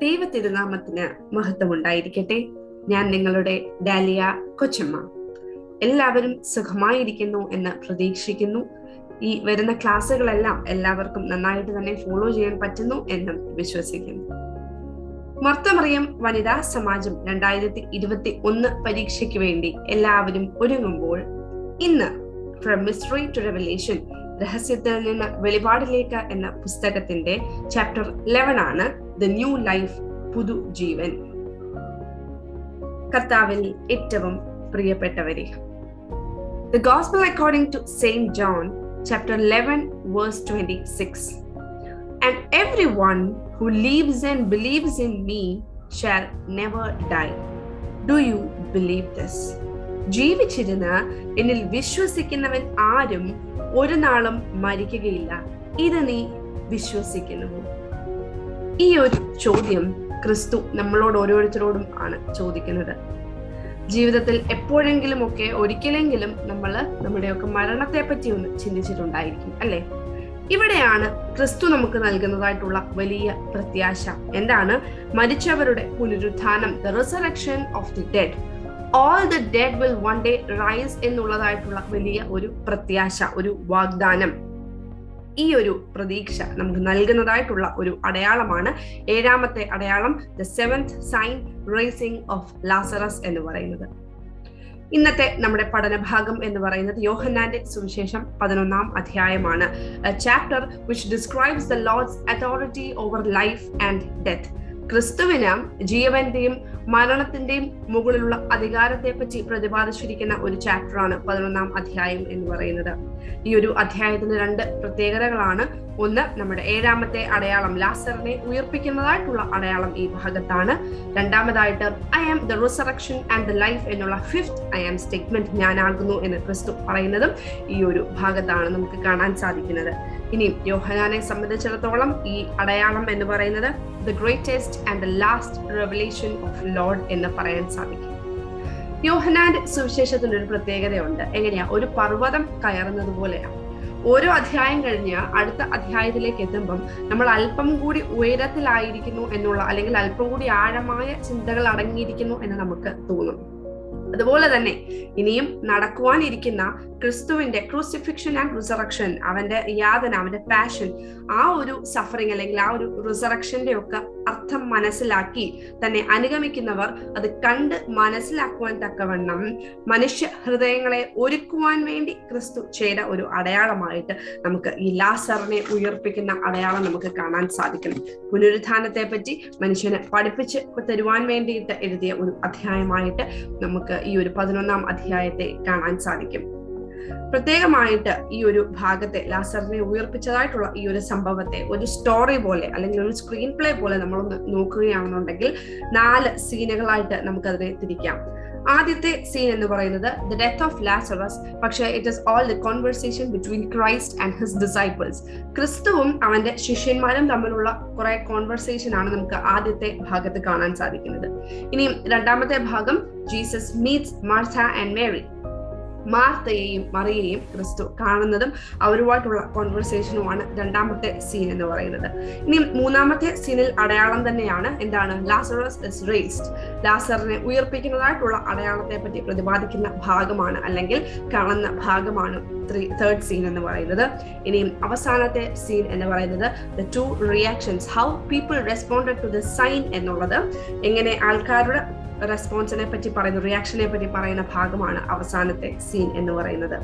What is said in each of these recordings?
ദൈവതിരുനാമത്തിന് മഹത്വമുണ്ടായിരിക്കട്ടെ. ഞാൻ നിങ്ങളുടെ ഡാലിയ കൊച്ചമ്മ. എല്ലാവരും സുഖമായിരിക്കുന്നു എന്ന് പ്രതീക്ഷിക്കുന്നു. ഈ വരുന്ന ക്ലാസ്സുകളെല്ലാം എല്ലാവർക്കും നന്നായിട്ട് തന്നെ ഫോളോ ചെയ്യാൻ പറ്റുന്നു എന്നും വിശ്വസിക്കുന്നു. മർത്തമറിയം വനിതാ സമാജം 2021 പരീക്ഷയ്ക്ക് വേണ്ടി എല്ലാവരും ഒരുങ്ങുമ്പോൾ ഇന്ന് ഫ്രം മിസ്റ്ററി ടു റെവലേഷൻ, രഹസ്യത്തിൽ നിന്ന് വെളിപാടിലേക്ക് എന്ന പുസ്തകത്തിന്റെ ചാപ്റ്റർ 11 ആണ് ദ ന്യൂ ലൈഫ്, പുതുജീവൻ. കർത്താവിൽ ഏറ്റവും പ്രിയപ്പെട്ടവരെ, The Gospel according to Saint John, chapter 11, verse 26. And everyone who lives and believes in me shall never die. Do you believe this? ജീവിച്ചിരുന്ന് എന്നിൽ വിശ്വസിക്കുന്നവൻ ആരും ഒരു നാളും മരിക്കുകയില്ല. ഇത് നീ വിശ്വസിക്കുന്നുവോ? ഈ ഒരു ചോദ്യം ക്രിസ്തു നമ്മളോട് ഓരോരുത്തരോടും ആണ് ചോദിക്കുന്നത്. ജീവിതത്തിൽ എപ്പോഴെങ്കിലും ഒക്കെ ഒരിക്കലെങ്കിലും നമ്മൾ നമ്മുടെയൊക്കെ മരണത്തെ പറ്റി ഒന്ന് ചിന്തിച്ചിട്ടുണ്ടായിരിക്കും, അല്ലെ? ഇവിടെയാണ് ക്രിസ്തു നമുക്ക് നൽകുന്നതായിട്ടുള്ള വലിയ പ്രത്യാശ. എന്താണ്? മരിച്ചവരുടെ പുനരുത്ഥാനം, the resurrection of the dead. All the dead will one day rise എന്നുള്ളതായിട്ടുള്ള വലിയ ഒരു പ്രത്യാശ, ഒരു വാഗ്ദാനം. ഈ ഒരു പ്രതീക്ഷ നമുക്ക് നൽകുന്നതായിട്ടുള്ള ഒരു അടയാളമാണ് 7ാമത്തെ അടയാളം, the 7th sign, rising of Lazarus എന്ന് പറയുന്നത്. ഇന്നത്തെ നമ്മുടെ പഠനഭാഗം എന്ന് പറയുന്നത് യോഹന്നാന്റെ സുവിശേഷം 11ാം അധ്യായമാണ്. Chapter which describes the Lord's authority over life and death. ക്രിസ്തുവിന് ജീവന്റെയും മരണത്തിന്റെയും മുകളിലുള്ള അധികാരത്തെ പറ്റി പ്രതിപാദിച്ചിരിക്കുന്ന ഒരു ചാപ്റ്ററാണ് 11ാം അധ്യായം എന്ന് പറയുന്നത്. ഈ ഒരു അധ്യായത്തിന് 2 പ്രത്യേകതകളാണ്. ഒന്ന്, നമ്മുടെ 7ാമത്തെ അടയാളം, ലാസറിനെ ഉയർപ്പിക്കുന്നതായിട്ടുള്ള അടയാളം ഈ ഭാഗത്താണ്. രണ്ടാമതായിട്ട് I am the resurrection and the life എന്നുള്ള 5th ഐ ആം സ്റ്റേറ്റ്മെന്റ്, ഞാനാകുന്നു എന്ന് ക്രിസ്തു പറയുന്നതും ഈ ഒരു ഭാഗത്താണ് നമുക്ക് കാണാൻ സാധിക്കുന്നത്. ഇനി യോഹന്നാനെ സംബന്ധിച്ചിടത്തോളം ഈ അടയാളം എന്ന് പറയുന്നത് the greatest and the last revelation of Lord എന്ന് പറയാൻ സാധിക്കും. യോഹന്നാന്റെ സുവിശേഷത്തിന് ഒരു പ്രത്യേകതയുണ്ട്. എങ്ങനെയാ? ഒരു പർവ്വതം കയറുന്നത് പോലെയാണ്. ഓരോ അധ്യായം കഴിഞ്ഞ് അടുത്ത അധ്യായത്തിലേക്ക് എത്തുമ്പം നമ്മൾ അല്പം കൂടി ഉയരത്തിലായിരിക്കുന്നു എന്നുള്ള, അല്ലെങ്കിൽ അല്പം കൂടി ആഴമായ ചിന്തകൾ അടങ്ങിയിരിക്കുന്നു എന്ന് നമുക്ക് തോന്നും. അതുപോലെ തന്നെ ഇനിയും നടക്കുവാനിരിക്കുന്ന ക്രിസ്തുവിന്റെ ക്രൂസിഫിക്ഷൻ ആൻഡ് റിസറക്ഷൻ, അവന്റെ യാതന, അവന്റെ പാഷൻ, ആ ഒരു സഫറിങ് അല്ലെങ്കിൽ ആ ഒരു റിസറക്ഷന്റെ ഒക്കെ അർത്ഥം മനസ്സിലാക്കി തന്നെ അനുഗമിക്കുന്നവർ അത് കണ്ട് മനസ്സിലാക്കുവാൻ തക്കവണ്ണം മനുഷ്യ ഹൃദയങ്ങളെ ഒരുക്കുവാൻ വേണ്ടി ക്രിസ്തു ചെയ്ത ഒരു അടയാളമായിട്ട് നമുക്ക് ഈ ലാസറിനെ ഉയർപ്പിക്കുന്ന അടയാളം നമുക്ക് കാണാൻ സാധിക്കണം. പുനരുത്ഥാനത്തെ പറ്റി മനുഷ്യനെ പഠിപ്പിച്ച് തരുവാൻ വേണ്ടിയിട്ട് എഴുതിയ ഒരു അധ്യായമായിട്ട് നമുക്ക് ഈ ഒരു 11ാം അധ്യായത്തെ കാണാൻ സാധിക്കും. പ്രത്യേകമായിട്ട് ഈ ഒരു ഭാഗത്തെ, ലാസറിനെ ഉയർപ്പിച്ചതായിട്ടുള്ള ഈ ഒരു സംഭവത്തെ ഒരു സ്റ്റോറി പോലെ അല്ലെങ്കിൽ ഒരു സ്ക്രീൻ പ്ലേ പോലെ നമ്മളൊന്ന് നോക്കുകയാണെന്നുണ്ടെങ്കിൽ 4 സീനുകളായിട്ട് നമുക്കതിനെ തിരിക്കാം. ആദ്യത്തെ സീൻ എന്ന് പറയുന്നത് ദ ഡെത്ത് ഓഫ് ലാസറസ്. പക്ഷേ it is all the conversation between Christ and his disciples. ക്രിസ്തുവും അവന്റെ ശിഷ്യന്മാരും തമ്മിലുള്ള കുറെ കോൺവെർസേഷൻ ആണ് നമുക്ക് ആദ്യത്തെ ഭാഗത്ത് കാണാൻ സാധിക്കുന്നത്. ഇനി രണ്ടാമത്തെ ഭാഗം, Jesus meets Martha and Mary. മാർത്തയെയും മറിയയെയും ക്രിസ്തു കാണുന്നതും അവരുമായിട്ടുള്ള കോൺവെർസേഷനുമാണ് രണ്ടാമത്തെ സീൻ എന്ന് പറയുന്നത്. ഇനി 3ാമത്തെ സീനിൽ അടയാളം തന്നെയാണ്. എന്താണ്? Lazarus is raised. ലാസറിനെ ഉയർപ്പിക്കുന്നതായിട്ടുള്ള അടയാളത്തെ പറ്റി പ്രതിപാദിക്കുന്ന ഭാഗമാണ്, അല്ലെങ്കിൽ കാണുന്ന ഭാഗമാണ് 3rd സീൻ എന്ന് പറയുന്നത്. ഇനിയും അവസാനത്തെ സീൻ എന്ന് പറയുന്നത് the 2 reactions, how people responded to the sign എന്നുള്ളത്. എങ്ങനെ ആൾക്കാരുടെ റെസ്പോൺസിനെ പറ്റി പറയുന്ന, റിയാക്ഷനെ പറ്റി പറയുന്ന ഭാഗമാണ് അവസാനത്തെ സീൻ എന്ന് പറയുന്നത്.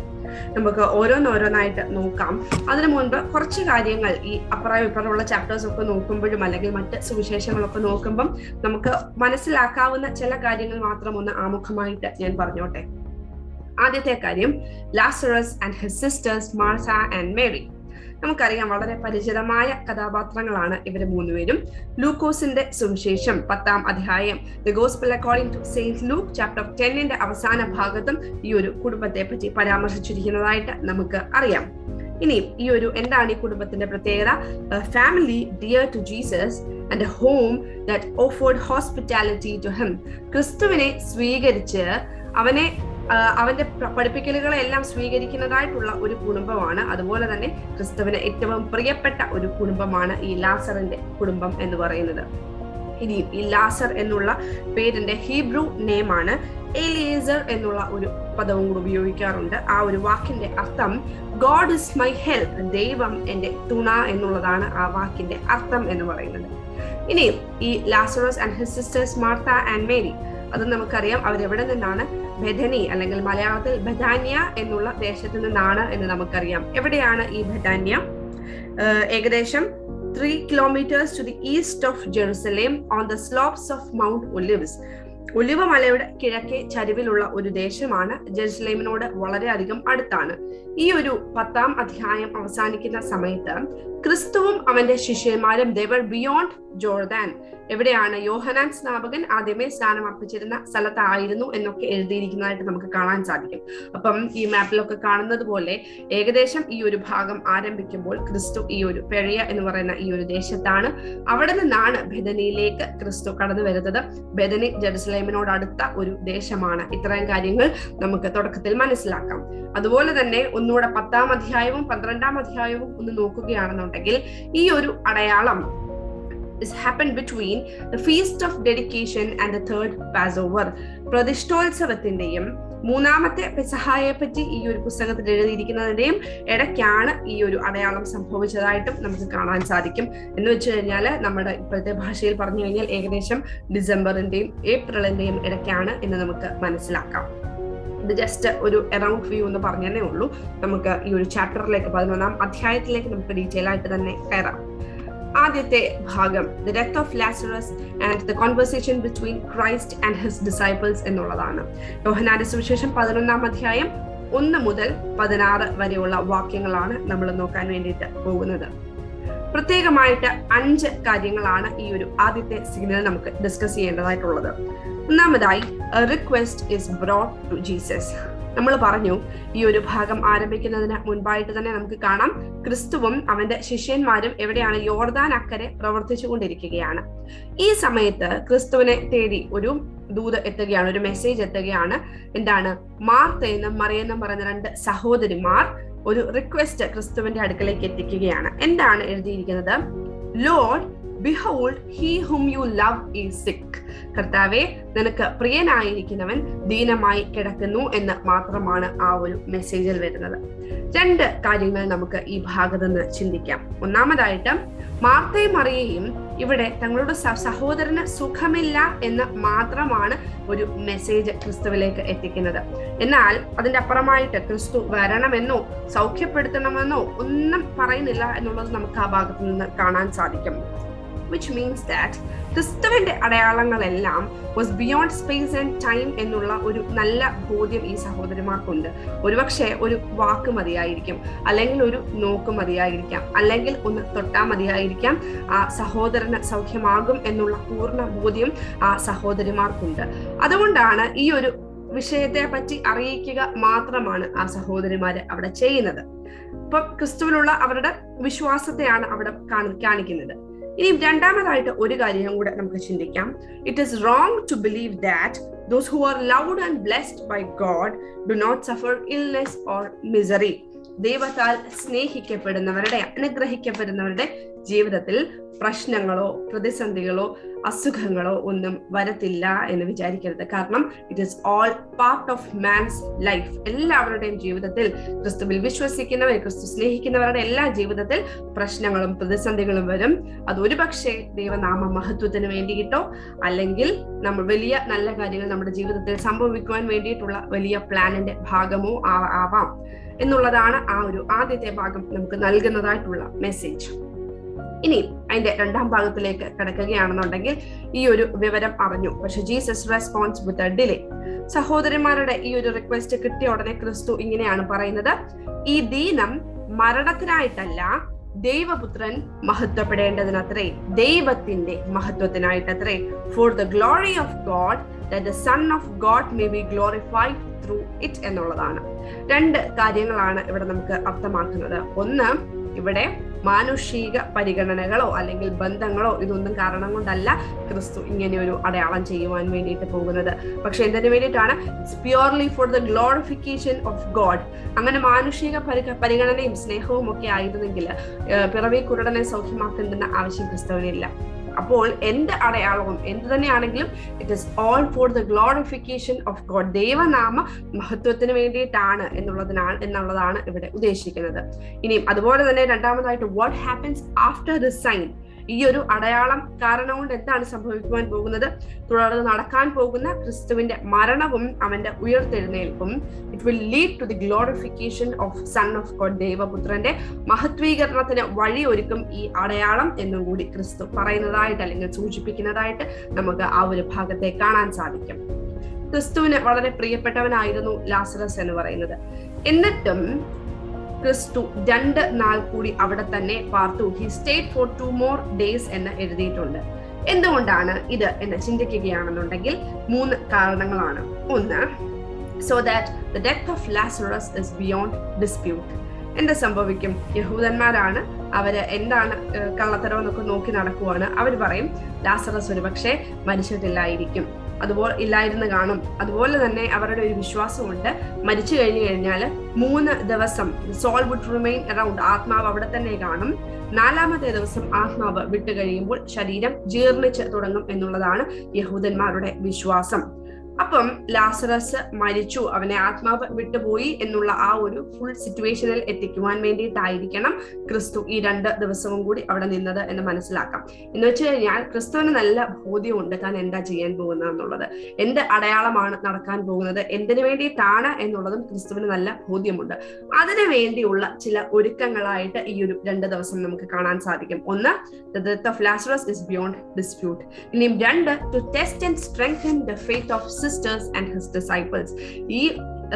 നമുക്ക് ഓരോന്നായിട്ട് നോക്കാം. അതിനു മുൻപ് കുറച്ച് കാര്യങ്ങൾ ഈ അപ്പുറം ഇപ്പുറമുള്ള ചാപ്റ്റേഴ്സ് ഒക്കെ നോക്കുമ്പോഴും അല്ലെങ്കിൽ മറ്റ് സുവിശേഷങ്ങളൊക്കെ നോക്കുമ്പം നമുക്ക് മനസ്സിലാക്കാവുന്ന ചില കാര്യങ്ങൾ മാത്രം ഒന്ന് ആമുഖമായിട്ട് ഞാൻ പറഞ്ഞോട്ടെ. ആദ്യത്തെ കാര്യം, Lazarus and his sisters Martha and Mary. നമുക്കറിയാം, വളരെ പരിചിതമായ കഥാപാത്രങ്ങളാണ് ഇവർ 3 പേരും. ലൂക്കോസിന്റെ സുവിശേഷം 10ാം അധ്യായം, the gospel according to Saint Luke chapter 10ന്റെ അവസാന ഭാഗത്തും ഈ ഒരു കുടുംബത്തെ പറ്റി പരാമർശിച്ചിരിക്കുന്നതായിട്ട് നമുക്ക് അറിയാം. ഇനി ഈ ഒരു എന്താണ് ഈ കുടുംബത്തിന്റെ പ്രത്യേകത? Family dear to Jesus and a home that offered hospitality to him. ക്രിസ്തുവിനെ സ്വീകരിച്ച് അവന്റെ പഠിപ്പിക്കലുകളെല്ലാം സ്വീകരിക്കുന്നതായിട്ടുള്ള ഒരു കുടുംബമാണ്. അതുപോലെ തന്നെ ക്രിസ്തുവിന് ഏറ്റവും പ്രിയപ്പെട്ട ഒരു കുടുംബമാണ് ഈ ലാസറിന്റെ കുടുംബം എന്ന് പറയുന്നത്. ഇനിയും ഈ ലാസർ എന്നുള്ള പേരിന്റെ ഹീബ്രു നെയിമാണ് എലിയേസർ എന്നുള്ള ഒരു പദവും കൂടി ഉപയോഗിക്കാറുണ്ട്. ആ ഒരു വാക്കിന്റെ അർത്ഥം ഗോഡ് ഇസ് മൈ ഹെൽപ്പ്, ദൈവം എന്റെ തുണ എന്നുള്ളതാണ് ആ വാക്കിന്റെ അർത്ഥം എന്ന് പറയുന്നത്. ഇനിയും ഈ Lazarus and his sisters Martha and Mary, അത് നമുക്കറിയാം അവരെവിടെ നിന്നാണ്, ബെഥനി അല്ലെങ്കിൽ മലയാളത്തിൽ ബഥാന്യ എന്നുള്ള ദേശത്ത് നിന്നാണ് എന്ന് നമുക്കറിയാം. എവിടെയാണ് ഈ ബഥാന്യ? ഏകദേശം 3 kilometers to the east of Jerusalem on the slopes of Mount Olives. Oliva മലയുടെ കിഴക്കേ ചരിവിലുള്ള ഒരു ദേശമാണ്. ജെറുസലേമിനോട് വളരെയധികം അടുത്താണ്. ഈ ഒരു 10ാം അധ്യായം അവസാനിക്കുന്ന സമയത്ത് ക്രിസ്തുവും അവന്റെ ശിഷ്യന്മാരും they were beyond Jordan, എവിടെയാണ് യോഹന്നാൻ സ്നാപകൻ ആദ്യമേ സ്നാനം അർപ്പിച്ചിരുന്ന സ്ഥലത്തായിരുന്നു എന്നൊക്കെ എഴുതിയിരിക്കുന്നതായിട്ട് നമുക്ക് കാണാൻ സാധിക്കും. അപ്പം ഈ മാപ്പിലൊക്കെ കാണുന്നത് പോലെ ഏകദേശം ഈ ഒരു ഭാഗം ആരംഭിക്കുമ്പോൾ ക്രിസ്തു ഈ ഒരു പെഴിയ എന്ന് പറയുന്ന ഈ ഒരു ദേശത്താണ്. അവിടെ നിന്നാണ് ബെഥനിയിലേക്ക് ക്രിസ്തു കടന്നു വരുന്നത്. ബെഥനി ജെറുസലേമിനോട് അടുത്ത ഒരു ദേശമാണ്. ഇത്രയും കാര്യങ്ങൾ നമുക്ക് തുടക്കത്തിൽ മനസ്സിലാക്കാം. അതുപോലെ തന്നെ ഒന്നുകൂടെ 10ാം അധ്യായവും 12ാം അധ്യായവും ഒന്ന് നോക്കുകയാണെന്നുണ്ടെങ്കിൽ ഈ ഒരു അടയാളം happened between the feast of dedication and the third Passover. പ്രതിഷ്ഠോത്സവത്തിന്റെയും 3ാമത്തെ പെസഹായെ പറ്റി ഈ ഒരു പുസ്തകത്തിൽ എഴുതിയിരിക്കുന്നതിന്റെയും ഇടയ്ക്കാണ് ഈ ഒരു അടയാളം സംഭവിച്ചതായിട്ടും നമുക്ക് കാണാൻ സാധിക്കും. എന്ന് വെച്ച് കഴിഞ്ഞാൽ നമ്മുടെ ഇപ്പോഴത്തെ ഭാഷയിൽ പറഞ്ഞു കഴിഞ്ഞാൽ ഏകദേശം ഡിസംബറിന്റെയും ഏപ്രിലിന്റെയും ഇടയ്ക്കാണ് എന്ന് നമുക്ക് മനസ്സിലാക്കാം. ഇത് ജസ്റ്റ് ഒരു അറൌണ്ട് വ്യൂ എന്ന് പറഞ്ഞതേ ഉള്ളൂ. നമുക്ക് ഈ ഒരു ചാപ്റ്ററിലേക്ക് 11ാം അധ്യായത്തിലേക്ക് നമുക്ക് ഡീറ്റെയിൽ ആയിട്ട് തന്നെ കയറാം. ആദ്യത്തെ ഭാഗം the death of Lazarus and the conversation between Christ and his disciples എന്നുള്ളതാണ്. യോഹന്നാന്റെ സുവിശേഷം 11ാം അധ്യായം 1 മുതൽ 16 വരെയുള്ള വാക്യങ്ങളാണ് നമ്മൾ നോക്കാൻ വേണ്ടിയിട്ട് പോകുന്നത്. പ്രത്യേകമായിട്ട് 5 കാര്യങ്ങളാണ് ഈ ഒരു ആദ്യത്തെ സിഗ്നൽ നമുക്ക് ഡിസ്കസ് ചെയ്യേണ്ടതായിട്ടുള്ളത്. ഒന്നാമതായി, a request is brought to Jesus. നമ്മൾ പറഞ്ഞു ഈ ഒരു ഭാഗം ആരംഭിക്കുന്നതിന് മുൻപായിട്ട് തന്നെ നമുക്ക് കാണാം ക്രിസ്തുവും അവന്റെ ശിഷ്യന്മാരും എവിടെയാണ്? യോർദാൻ അക്കരെ പ്രവർത്തിച്ചു കൊണ്ടിരിക്കുകയാണ്. ഈ സമയത്ത് ക്രിസ്തുവിനെ തേടി ഒരു ദൂത് എത്തുകയാണ്, ഒരു മെസ്സേജ് എത്തുകയാണ്. എന്താണ്? മാർത്ത എന്നും മറിയെന്നും പറയുന്ന 2 സഹോദരിമാർ ഒരു റിക്വസ്റ്റ് ക്രിസ്തുവിന്റെ അടുക്കലേക്ക് എത്തിക്കുകയാണ്. എന്താണ് എഴുതിയിരിക്കുന്നത്? Lord, behold, he whom you love is sick. കർത്താവേ, നിനക്ക് പ്രിയനായിരിക്കുന്നവൻ ദീനമായി കിടക്കുന്നു എന്ന് മാത്രമാണ് ആ ഒരു മെസ്സേജിൽ വരുന്നത്. 2 കാര്യങ്ങൾ നമുക്ക് ഈ ഭാഗത്ത് നിന്ന് ചിന്തിക്കാം. ഒന്നാമതായിട്ട്, മാർത്തയും മറിയയും ഇവിടെ തങ്ങളുടെ സഹോദരന് സുഖമില്ല എന്ന് മാത്രമാണ് ഒരു മെസ്സേജ് ക്രിസ്തുവിലേക്ക് എത്തിക്കുന്നത്. എന്നാൽ അതിന്റെ അപ്പുറമായിട്ട് ക്രിസ്തു വരണമെന്നോ സൗഖ്യപ്പെടുത്തണമെന്നോ ഒന്നും പറയുന്നില്ല എന്നുള്ളത് നമുക്ക് ആ ഭാഗത്ത് നിന്ന് കാണാൻ സാധിക്കും. Which means that ക്രിസ്തുവിന്റെ അടയാളങ്ങളെല്ലാം was beyond space and time എന്നുള്ള ഒരു നല്ല ബോധ്യം ഈ സഹോദരിമാർക്കുണ്ട്. ഒരുപക്ഷെ ഒരു വാക്ക് മതിയായിരിക്കും, അല്ലെങ്കിൽ ഒരു നോക്ക് മതിയായിരിക്കാം, അല്ലെങ്കിൽ ഒന്ന് തൊട്ടാ മതിയായിരിക്കാം, ആ സഹോദരന് സൗഖ്യമാകും എന്നുള്ള പൂർണ്ണ ബോധ്യം ആ സഹോദരിമാർക്കുണ്ട്. അതുകൊണ്ടാണ് ഈ ഒരു വിഷയത്തെ പറ്റി അറിയിക്കുക മാത്രമാണ് ആ സഹോദരിമാര് അവിടെ ചെയ്യുന്നത്. ഇപ്പൊ ക്രിസ്തുവിലുള്ള അവരുടെ വിശ്വാസത്തെയാണ് അവിടെ കാണിക്കുന്നത്. ഇനി രണ്ടാമതായിട്ട് ഒരു കാര്യം കൂടെ നമുക്ക് ചിന്തിക്കാം. It is wrong to believe that those who are loved and blessed by God do not suffer illness or misery. ദൈവത്താൽ സ്നേഹിക്കപ്പെടുന്നവരുടെ, അനുഗ്രഹിക്കപ്പെടുന്നവരുടെ ജീവിതത്തിൽ പ്രശ്നങ്ങളോ പ്രതിസന്ധികളോ അസുഖങ്ങളോ ഒന്നും വരത്തില്ല എന്ന് വിചാരിക്കരുത്. കാരണം it is all part of man's life. എല്ലാവരുടെയും ജീവിതത്തിൽ, ക്രിസ്തുവിൽ വിശ്വസിക്കുന്നവർ, ക്രിസ്തു സ്നേഹിക്കുന്നവരുടെ എല്ലാ ജീവിതത്തിൽ പ്രശ്നങ്ങളും പ്രതിസന്ധികളും വരും. അത് ഒരുപക്ഷെ ദൈവനാമ മഹത്വത്തിന് വേണ്ടിയിട്ടോ അല്ലെങ്കിൽ നമ്മൾ വലിയ നല്ല കാര്യങ്ങൾ നമ്മുടെ ജീവിതത്തിൽ സംഭവിക്കുവാൻ വേണ്ടിയിട്ടുള്ള വലിയ പ്ലാനിന്റെ ഭാഗമോ ആവാം എന്നുള്ളതാണ് ആ ഒരു ആദ്യത്തെ ഭാഗം നമുക്ക് നൽകുന്നതായിട്ടുള്ള മെസ്സേജ്. ഇനി അതിന്റെ 2ാം ഭാഗത്തിലേക്ക് കിടക്കുകയാണെന്നുണ്ടെങ്കിൽ ഈ ഒരു വിവരം അറിഞ്ഞു, പക്ഷെ Jesus response with a delay. സഹോദരന്മാരുടെ ഈ ഒരു റിക്വസ്റ്റ് കിട്ടിയ ഉടനെ ക്രിസ്തു ഇങ്ങനെയാണ് പറയുന്നത്: ഈ ദീനം മരണത്തിനായിട്ടല്ല, ദൈവപുത്രൻ മഹത്വപ്പെടേണ്ടതിനത്രേ, ദൈവത്തിന്റെ മഹത്വത്തിനായിട്ടത്രേ. For the glory of God, that the Son of God may be glorified through it എന്നുള്ളതാണ്. 2 കാര്യങ്ങളാണ് ഇവിടെ നമുക്ക് അർത്ഥമാക്കുന്നത്. ഒന്ന്, ഇവിടെ മാനുഷിക പരിഗണനകളോ അല്ലെങ്കിൽ ബന്ധങ്ങളോ ഇതൊന്നും കാരണം കൊണ്ടല്ല ക്രിസ്തു ഇങ്ങനെ ഒരു അടയാളം ചെയ്യുവാൻ വേണ്ടിയിട്ട് പോകുന്നത്. പക്ഷെ എന്തിനു വേണ്ടിയിട്ടാണ്? It's purely four the glorification of God. അങ്ങനെ മാനുഷിക പരിഗണനയും സ്നേഹവും ഒക്കെ ആയിരുന്നെങ്കിൽ പിറവി കുരുടനെ സൗഖ്യമാക്കേണ്ടുന്ന ആവശ്യം ക്രിസ്തുവിനില്ല. അപ്പോൾ എന്ത് അടയാളവും എന്ത് തന്നെയാണെങ്കിലും it is all for the glorification of God. ദൈവനാമ മഹത്വത്തിന് വേണ്ടിയിട്ടാണ് എന്നുള്ളതാണ് ഇവിടെ ഉദ്ദേശിക്കുന്നത്. ഇനിയും അതുപോലെ തന്നെ രണ്ടാമതായിട്ട് what happens after the sign. ഈ ഒരു അടയാളം കാരണം കൊണ്ട് എന്താണ് സംഭവിക്കുവാൻ പോകുന്നത്? തുടർന്ന് നടക്കാൻ പോകുന്ന ക്രിസ്തുവിന്റെ മരണവും അവന്റെ ഉയർത്തെഴുന്നേൽപ്പും. It will lead to the glorification of son of God. ദൈവപുത്രന്റെ മഹത്വീകരണത്തിന് വഴിയൊരുക്കും ഈ അടയാളം എന്നും കൂടി ക്രിസ്തു പറയുന്നതായിട്ട് അല്ലെങ്കിൽ സൂചിപ്പിക്കുന്നതായിട്ട് നമുക്ക് ആ ഒരു ഭാഗത്തെ കാണാൻ സാധിക്കും. ക്രിസ്തുവിന് വളരെ പ്രിയപ്പെട്ടവനായിരുന്നു ലാസറസ് എന്ന് പറയുന്നത്. എന്നിട്ടും ക്രിസ്തു 2 നാൾ കൂടി അവിടെ തന്നെ പാർത്തു. He stayed for 2 more days എന്ന് എഴുതിയിട്ടുണ്ട്. എന്തുകൊണ്ടാണ് ഇത് എന്ന് ചിന്തിക്കുകയാണെന്നുണ്ടെങ്കിൽ 3 കാരണങ്ങളാണ്. ഒന്ന്, so that the death of Lazarus is beyond dispute. എന്ത് സംഭവിക്കും? യഹൂദന്മാരാണ്, അവര് എന്താണ് കള്ളത്തരം എന്നൊക്കെ നോക്കി നടക്കുവാണ്. അവർ പറയും ലാസറസ് ഒരു പക്ഷേ മരിച്ചിട്ടില്ലായിരിക്കും, അതുപോലെ ഇല്ലായിരുന്നു കാണും. അതുപോലെ തന്നെ അവരുടെ ഒരു വിശ്വാസമുണ്ട്, മരിച്ചു കഴിഞ്ഞാൽ 3 ദിവസം സോൾ വുഡ് റിമെയിൻ അറൗണ്ട്, ആത്മാവ് അവിടെ തന്നെ കാണും. 4ാമത്തെ ദിവസം ആത്മാവ് വിട്ടുകഴിയുമ്പോൾ ശരീരം ജീർണിച്ച് തുടങ്ങും എന്നുള്ളതാണ് യഹൂദന്മാരുടെ വിശ്വാസം. അപ്പം ലാസറസ് മരിച്ചു, അവനെ ആത്മാവ് വിട്ടുപോയി എന്നുള്ള ആ ഒരു ഫുൾ സിറ്റുവേഷനിൽ എത്തിക്കുവാൻ വേണ്ടിയിട്ടായിരിക്കണം ക്രിസ്തു ഈ 2 ദിവസവും കൂടി അവിടെ നിന്നത് എന്ന് മനസ്സിലാക്കാം. എന്ന് വെച്ച് കഴിഞ്ഞാൽ ക്രിസ്തുവിന് നല്ല ബോധ്യമുണ്ട് താൻ എന്താ ചെയ്യാൻ പോകുന്നത് എന്നുള്ളത്, എന്ത് അടയാളമാണ് നടക്കാൻ പോകുന്നത്, എന്തിനു വേണ്ടിയിട്ടാണ് എന്നുള്ളതും ക്രിസ്തുവിന് നല്ല ബോധ്യമുണ്ട്. അതിനു വേണ്ടിയുള്ള ചില ഒരുക്കങ്ങളായിട്ട് ഈ ഒരു 2 ദിവസം നമുക്ക് കാണാൻ സാധിക്കും. ഒന്ന്, the death of Lazarus is beyond dispute. ഇനിയും 2, to test and strengthen the faith of sisters and his disciples. ഈ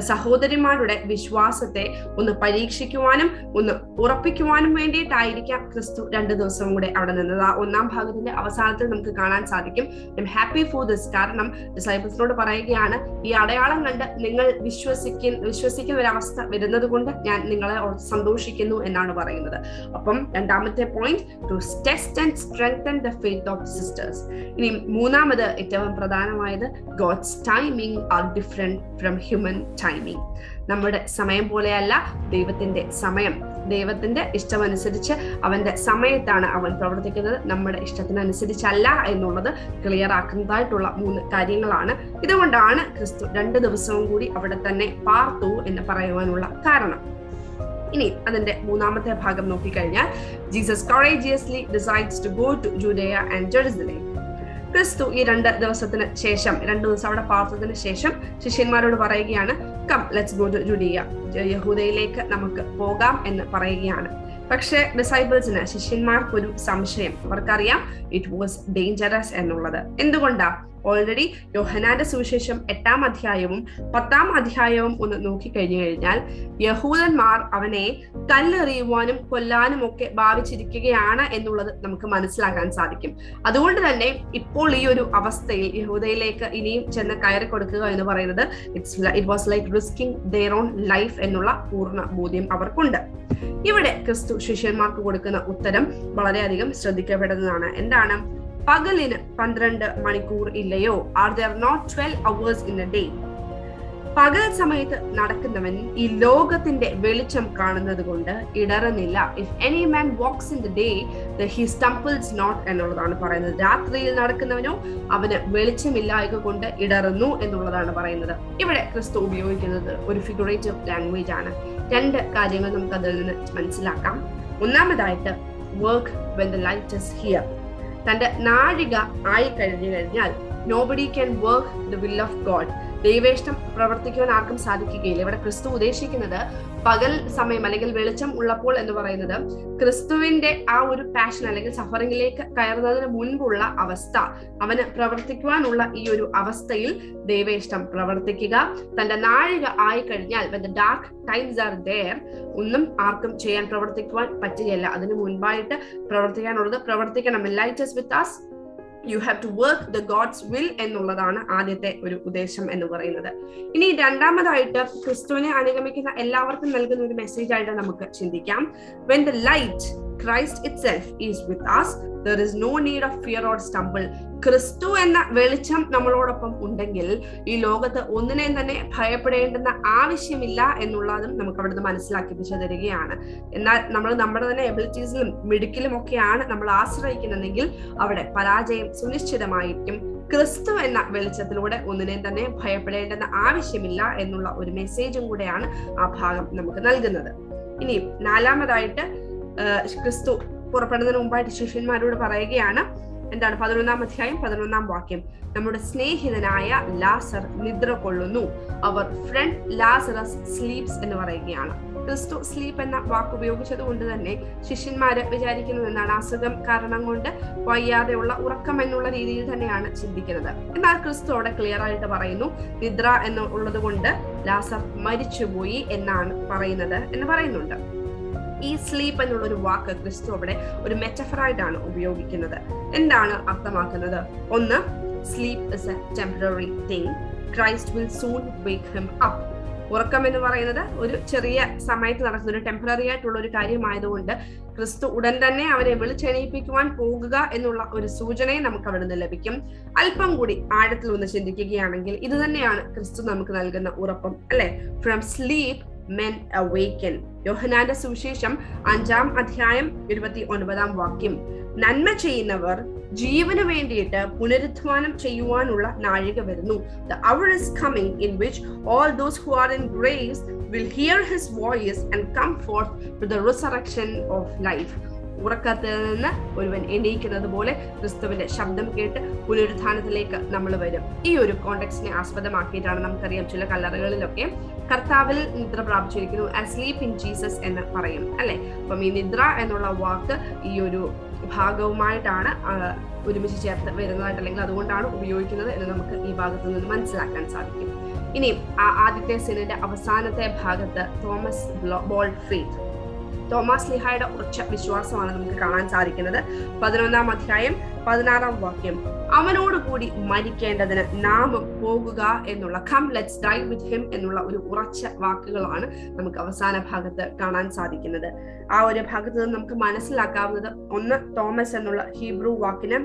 സഹോദരിമാരുടെ വിശ്വാസത്തെ ഒന്ന് പരീക്ഷിക്കുവാനും ഒന്ന് ഉറപ്പിക്കുവാനും വേണ്ടിയിട്ടായിരിക്കാം ക്രിസ്തു 2 ദിവസവും കൂടെ അവിടെ നിന്നത്. ആ 1ാം ഭാഗത്തിന്റെ അവസാനത്തിൽ നമുക്ക് കാണാൻ സാധിക്കും I am happy for this. കാരണം ഡിസൈപ്പിൾസിനോട് പറയുകയാണ്, ഈ അടയാളം കണ്ട് നിങ്ങൾ വിശ്വസിക്കുന്ന ഒരവസ്ഥ വരുന്നത് കൊണ്ട് ഞാൻ നിങ്ങളെ സന്തോഷിക്കുന്നു എന്നാണ് പറയുന്നത്. അപ്പം 2ാമത്തെ point, to test and strengthen the faith of sisters. ഇനി 3ാമത് ഏറ്റവും പ്രധാനമായത്, God's timing are different from human timing. നമ്മുടെ സമയം പോലെയല്ല ദൈവത്തിന്റെ സമയം. ദൈവത്തിന്റെ ഇഷ്ടമനുസരിച്ച് അവന്റെ സമയത്താണ് അവൻ പ്രവർത്തിക്കുന്നത്, നമ്മുടെ ഇഷ്ടത്തിനനുസരിച്ചല്ല എന്നുള്ളത് ക്ലിയർ ആക്കുന്നതായിട്ടുള്ള 3 കാര്യങ്ങളാണ്. ഇതുകൊണ്ടാണ് ക്രിസ്തു 2 ദിവസവും കൂടി അവിടെ തന്നെ പാർത്തു എന്ന് പറയുവാനുള്ള കാരണം. ഇനി അതിന്റെ 3ാമത്തെ ഭാഗം നോക്കിക്കഴിഞ്ഞാൽ, Jesus courageously decides to go to Judea and Jerusalem. ക്രിസ്തു ഈ 2 ദിവസത്തിന് ശേഷം 2 ദിവസം അവിടെ പാർത്തതിന് ശേഷം ശിഷ്യന്മാരോട് പറയുകയാണ്, come let's go to Judea, യഹൂദയിലേക്ക് നമുക്ക് പോകാം എന്ന് പറയുകയാണ്. പക്ഷെ ഡിസൈപ്പിൾസിന്, ശിഷ്യന്മാർക്കൊരു സംശയം. അവർക്കറിയാം ഇറ്റ് വാസ് ഡേഞ്ചറസ് എന്നുള്ളത്. എന്തുകൊണ്ടാ? ഓൾറെഡി യോഹന്നാന്റെ സുവിശേഷം 8ാം അധ്യായവും 10ാം അധ്യായവും ഒന്ന് നോക്കിക്കഴിഞ്ഞു കഴിഞ്ഞാൽ യഹൂദന്മാർ അവനെ കല്ലെറിയുവാനും കൊല്ലാനും ഒക്കെ ഭാവിച്ചിരിക്കുകയാണ് എന്നുള്ളത് നമുക്ക് മനസ്സിലാക്കാൻ സാധിക്കും. അതുകൊണ്ട് തന്നെ ഇപ്പോൾ ഈ ഒരു അവസ്ഥയിൽ യഹൂദയിലേക്ക് ഇനിയും ചെന്ന് കയറി കൊടുക്കുക എന്ന് പറയുന്നത് it was like risking their own life എന്നുള്ള പൂർണ്ണ ബോധ്യം അവർക്കുണ്ട്. ഇവിടെ ക്രിസ്തു ശിഷ്യന്മാർക്ക് കൊടുക്കുന്ന ഉത്തരം വളരെയധികം ശ്രദ്ധിക്കപ്പെടുന്നതാണ്. എന്താണ്? പകലിന് 12 മണിക്കൂർ ഇല്ലയോ? Are there not 12 hours in a day? പകൽ സമയത്ത് നടക്കുന്നവൻ ഈ ലോകത്തിന്റെ വെളിച്ചം കാണുന്നത് കൊണ്ട് ഇടറുന്നില്ല. If any man walks in the day he stumbles not എന്നുള്ളതാണ് പറയുന്നത്. രാത്രിയിൽ നടക്കുന്നവനോ അവന് വെളിച്ചമില്ലായ്ക കൊണ്ട് ഇടറുന്നു എന്നുള്ളതാണ് പറയുന്നത്. ഇവിടെ ക്രിസ്തു ഉപയോഗിക്കുന്നത് ഒരു ഫിഗറേറ്റീവ് ലാംഗ്വേജ് ആണ്. 2 കാര്യങ്ങൾ നമുക്ക് അതിൽ നിന്ന് മനസ്സിലാക്കാം. ഒന്നാമതായിട്ട്, work when the light is here. തന്റെ നാഴിക ആയി കഴിഞ്ഞു കഴിഞ്ഞാൽ nobody can work the will of God. ദൈവേഷ്ടം പ്രവർത്തിക്കുവാൻ ആർക്കും സാധിക്കുകയില്ല. ഇവിടെ ക്രിസ്തു ഉദ്ദേശിക്കുന്നത് പകൽ സമയം അല്ലെങ്കിൽ വെളിച്ചം ഉള്ളപ്പോൾ എന്ന് പറയുന്നത് ക്രിസ്തുവിന്റെ ആ ഒരു പാഷൻ അല്ലെങ്കിൽ സഫറിംഗിലേക്ക് കയറുന്നതിന് മുൻപുള്ള അവസ്ഥ, അവന് പ്രവർത്തിക്കുവാനുള്ള ഈ ഒരു അവസ്ഥയിൽ ദൈവേഷ്ടം പ്രവർത്തിക്കുക. തന്റെ നാഴിക ആയി കഴിഞ്ഞാൽ when the dark times are there, ഒന്നും ആർക്കും പ്രവർത്തിക്കുവാൻ പറ്റുകയില്ല. അതിനു മുൻപായിട്ട് പ്രവർത്തിക്കാനുള്ളത് പ്രവർത്തിക്കണം. Light is with us, you have to work the God's will എന്നുള്ളതാണ് ആദ്യത്തെ ഒരു ഉദ്ദേശം എന്ന് പറയുന്നത്. ഇനി രണ്ടാമതായിട്ട് ക്രിസ്തുവിനെ അനുഗമിക്കുന്ന എല്ലാവർക്കും നൽകുന്ന ഒരു മെസ്സേജ് ആയിട്ട് നമുക്ക് ചിന്തിക്കാം. When the light Christ itself is with us, there is no need of fear or stumble. ക്രിസ്തു എന്ന വെളിച്ചം നമ്മളോടൊപ്പം ഉണ്ടെങ്കിൽ ഈ ലോകത്ത് ഒന്നിനെയും തന്നെ ഭയപ്പെടേണ്ടുന്ന ആവശ്യമില്ല എന്നുള്ളതും നമുക്ക് അവിടുന്ന് മനസ്സിലാക്കിപ്പിച്ചു തരികയാണ്. എന്നാൽ നമ്മൾ നമ്മുടെ തന്നെ എബിലിറ്റീസിലും മിടുക്കിലും ഒക്കെയാണ് നമ്മൾ ആശ്രയിക്കുന്നതെങ്കിൽ അവിടെ പരാജയം സുനിശ്ചിതമായിരിക്കും. ക്രിസ്തു എന്ന വെളിച്ചത്തിലൂടെ ഒന്നിനെയും തന്നെ ഭയപ്പെടേണ്ടെന്ന ആവശ്യമില്ല എന്നുള്ള ഒരു മെസ്സേജും കൂടെയാണ് ആ ഭാഗം നമുക്ക് നൽകുന്നത്. ഇനി നാലാമതായിട്ട് ക്രിസ്തു പുറപ്പെടുന്നതിന് മുമ്പായിട്ട് ശിഷ്യന്മാരോട് പറയുകയാണ്. എന്താണ്? 11-ാം അധ്യായം 11-ാം വാക്യം, നമ്മുടെ സ്നേഹിതനായ ലാസർ നിദ്ര കൊള്ളുന്നു, അവർ ഫ്രണ്ട് ലാസറസ് സ്ലീപ്സ് എന്ന് പറയുകയാണ്. ക്രിസ്തു സ്ലീപ്പ് എന്ന വാക്ക് ഉപയോഗിച്ചത് കൊണ്ട് തന്നെ ശിഷ്യന്മാര് വിചാരിക്കുന്നത് എന്താണ്? അസുഖം കാരണം കൊണ്ട് വയ്യാതെയുള്ള ഉറക്കം എന്നുള്ള രീതിയിൽ തന്നെയാണ് ചിന്തിക്കുന്നത്. എന്നാൽ ക്രിസ്തു അവിടെ ക്ലിയർ ആയിട്ട് പറയുന്നു, നിദ്ര എന്നുള്ളത് കൊണ്ട് ലാസർ മരിച്ചുപോയി എന്നാണ് പറയുന്നത് എന്ന് പറയുന്നുണ്ട്. ഈ സ്ലീപ്പ് എന്നുള്ള ഒരു വാക്ക് ക്രിസ്തു അവിടെ ഒരു മെറ്റഫറായിട്ടാണ് ഉപയോഗിക്കുന്നത്. എന്താണ് അർത്ഥമാക്കുന്നത്? ഒന്ന്, sleep is A temporary thing, Christ will soon wake him up. ഉറക്കം എന്ന് പറയുന്നത് ഒരു ചെറിയ സമയത്ത് നടക്കുന്ന ഒരു ടെമ്പററി ആയിട്ടുള്ള ഒരു കാര്യമായതുകൊണ്ട് ക്രിസ്തു ഉടൻ തന്നെ അവരെ വിളിച്ചെണീപ്പിക്കുവാൻ പോകുക എന്നുള്ള ഒരു സൂചനയും നമുക്ക് അവിടെ നിന്ന് ലഭിക്കും. അല്പം കൂടി ആഴത്തിൽ ഒന്ന് ചിന്തിക്കുകയാണെങ്കിൽ ഇത് തന്നെയാണ് ക്രിസ്തു നമുക്ക് നൽകുന്ന ഉറപ്പം, അല്ലെ? From sleep men awaken. യോഹന്നാന്റെ സുവിശേഷം 5-ാം അധ്യായം 29-ാം വാക്യം, നന്മ ചെയ്യുന്നവർ ജീവന് വേണ്ടിയിട്ട് പുനരുത്ഥാനം ചെയ്യുവാനുള്ള നാഴിക വരുന്നു. The hour is coming in which all those who are in graves will hear his voice and come forth to the resurrection of life. ഉറക്കത്തിൽ നിന്ന് ഒരുവൻ എണീക്കുന്നത് പോലെ ക്രിസ്തുവിന്റെ ശബ്ദം കേട്ട് പുനരുത്ഥാനത്തിലേക്ക് നമ്മൾ വരും. ഈ ഒരു കോണ്ടെക്സ്റ്റിനെ ആസ്പദമാക്കിയിട്ടാണ് നമുക്കറിയാം ചില കല്ലറകളിലൊക്കെ കർത്താവിൽ നിദ്ര പ്രാപിച്ചിരിക്കുന്നു, asleep in Jesus എന്ന് പറയും, അല്ലെ? അപ്പം ഈ നിദ്ര എന്നുള്ള വാക്ക് ഈ ഒരു ഭാഗവുമായിട്ടാണ് ഒരുമിച്ച് ചേർത്ത് വരുന്നതായിട്ട്, അല്ലെങ്കിൽ അതുകൊണ്ടാണ് ഉപയോഗിക്കുന്നത് എന്ന് നമുക്ക് ഈ ഭാഗത്ത് നിന്ന് മനസ്സിലാക്കാൻ സാധിക്കും. ഇനി ആദ്യത്തെ സിനിന്റെ അവസാനത്തെ ഭാഗത്ത് തോമസ് ബോൾഡ് ഫെയ്ത്ത്, തോമസ് സ്ലീഹായുടെ ഉറച്ച വിശ്വാസമാണ് നമുക്ക് കാണാൻ സാധിക്കുന്നത്. 11-ാം അധ്യായം 16-ാം വാക്യം, അവനോട് കൂടി മരിക്കേണ്ടതിന് നാം പോകുക എന്നുള്ള, come let's die with him എന്നുള്ള ഒരു ഉറച്ച വാക്കുകളാണ് നമുക്ക് അവസാന ഭാഗത്ത് കാണാൻ സാധിക്കുന്നത്. ആ ഒരു ഭാഗത്ത് നിന്ന് നമുക്ക് മനസ്സിലാക്കാവുന്നത്, ഒന്ന്, തോമസ് എന്നുള്ള ഹീബ്രു വാക്കിന്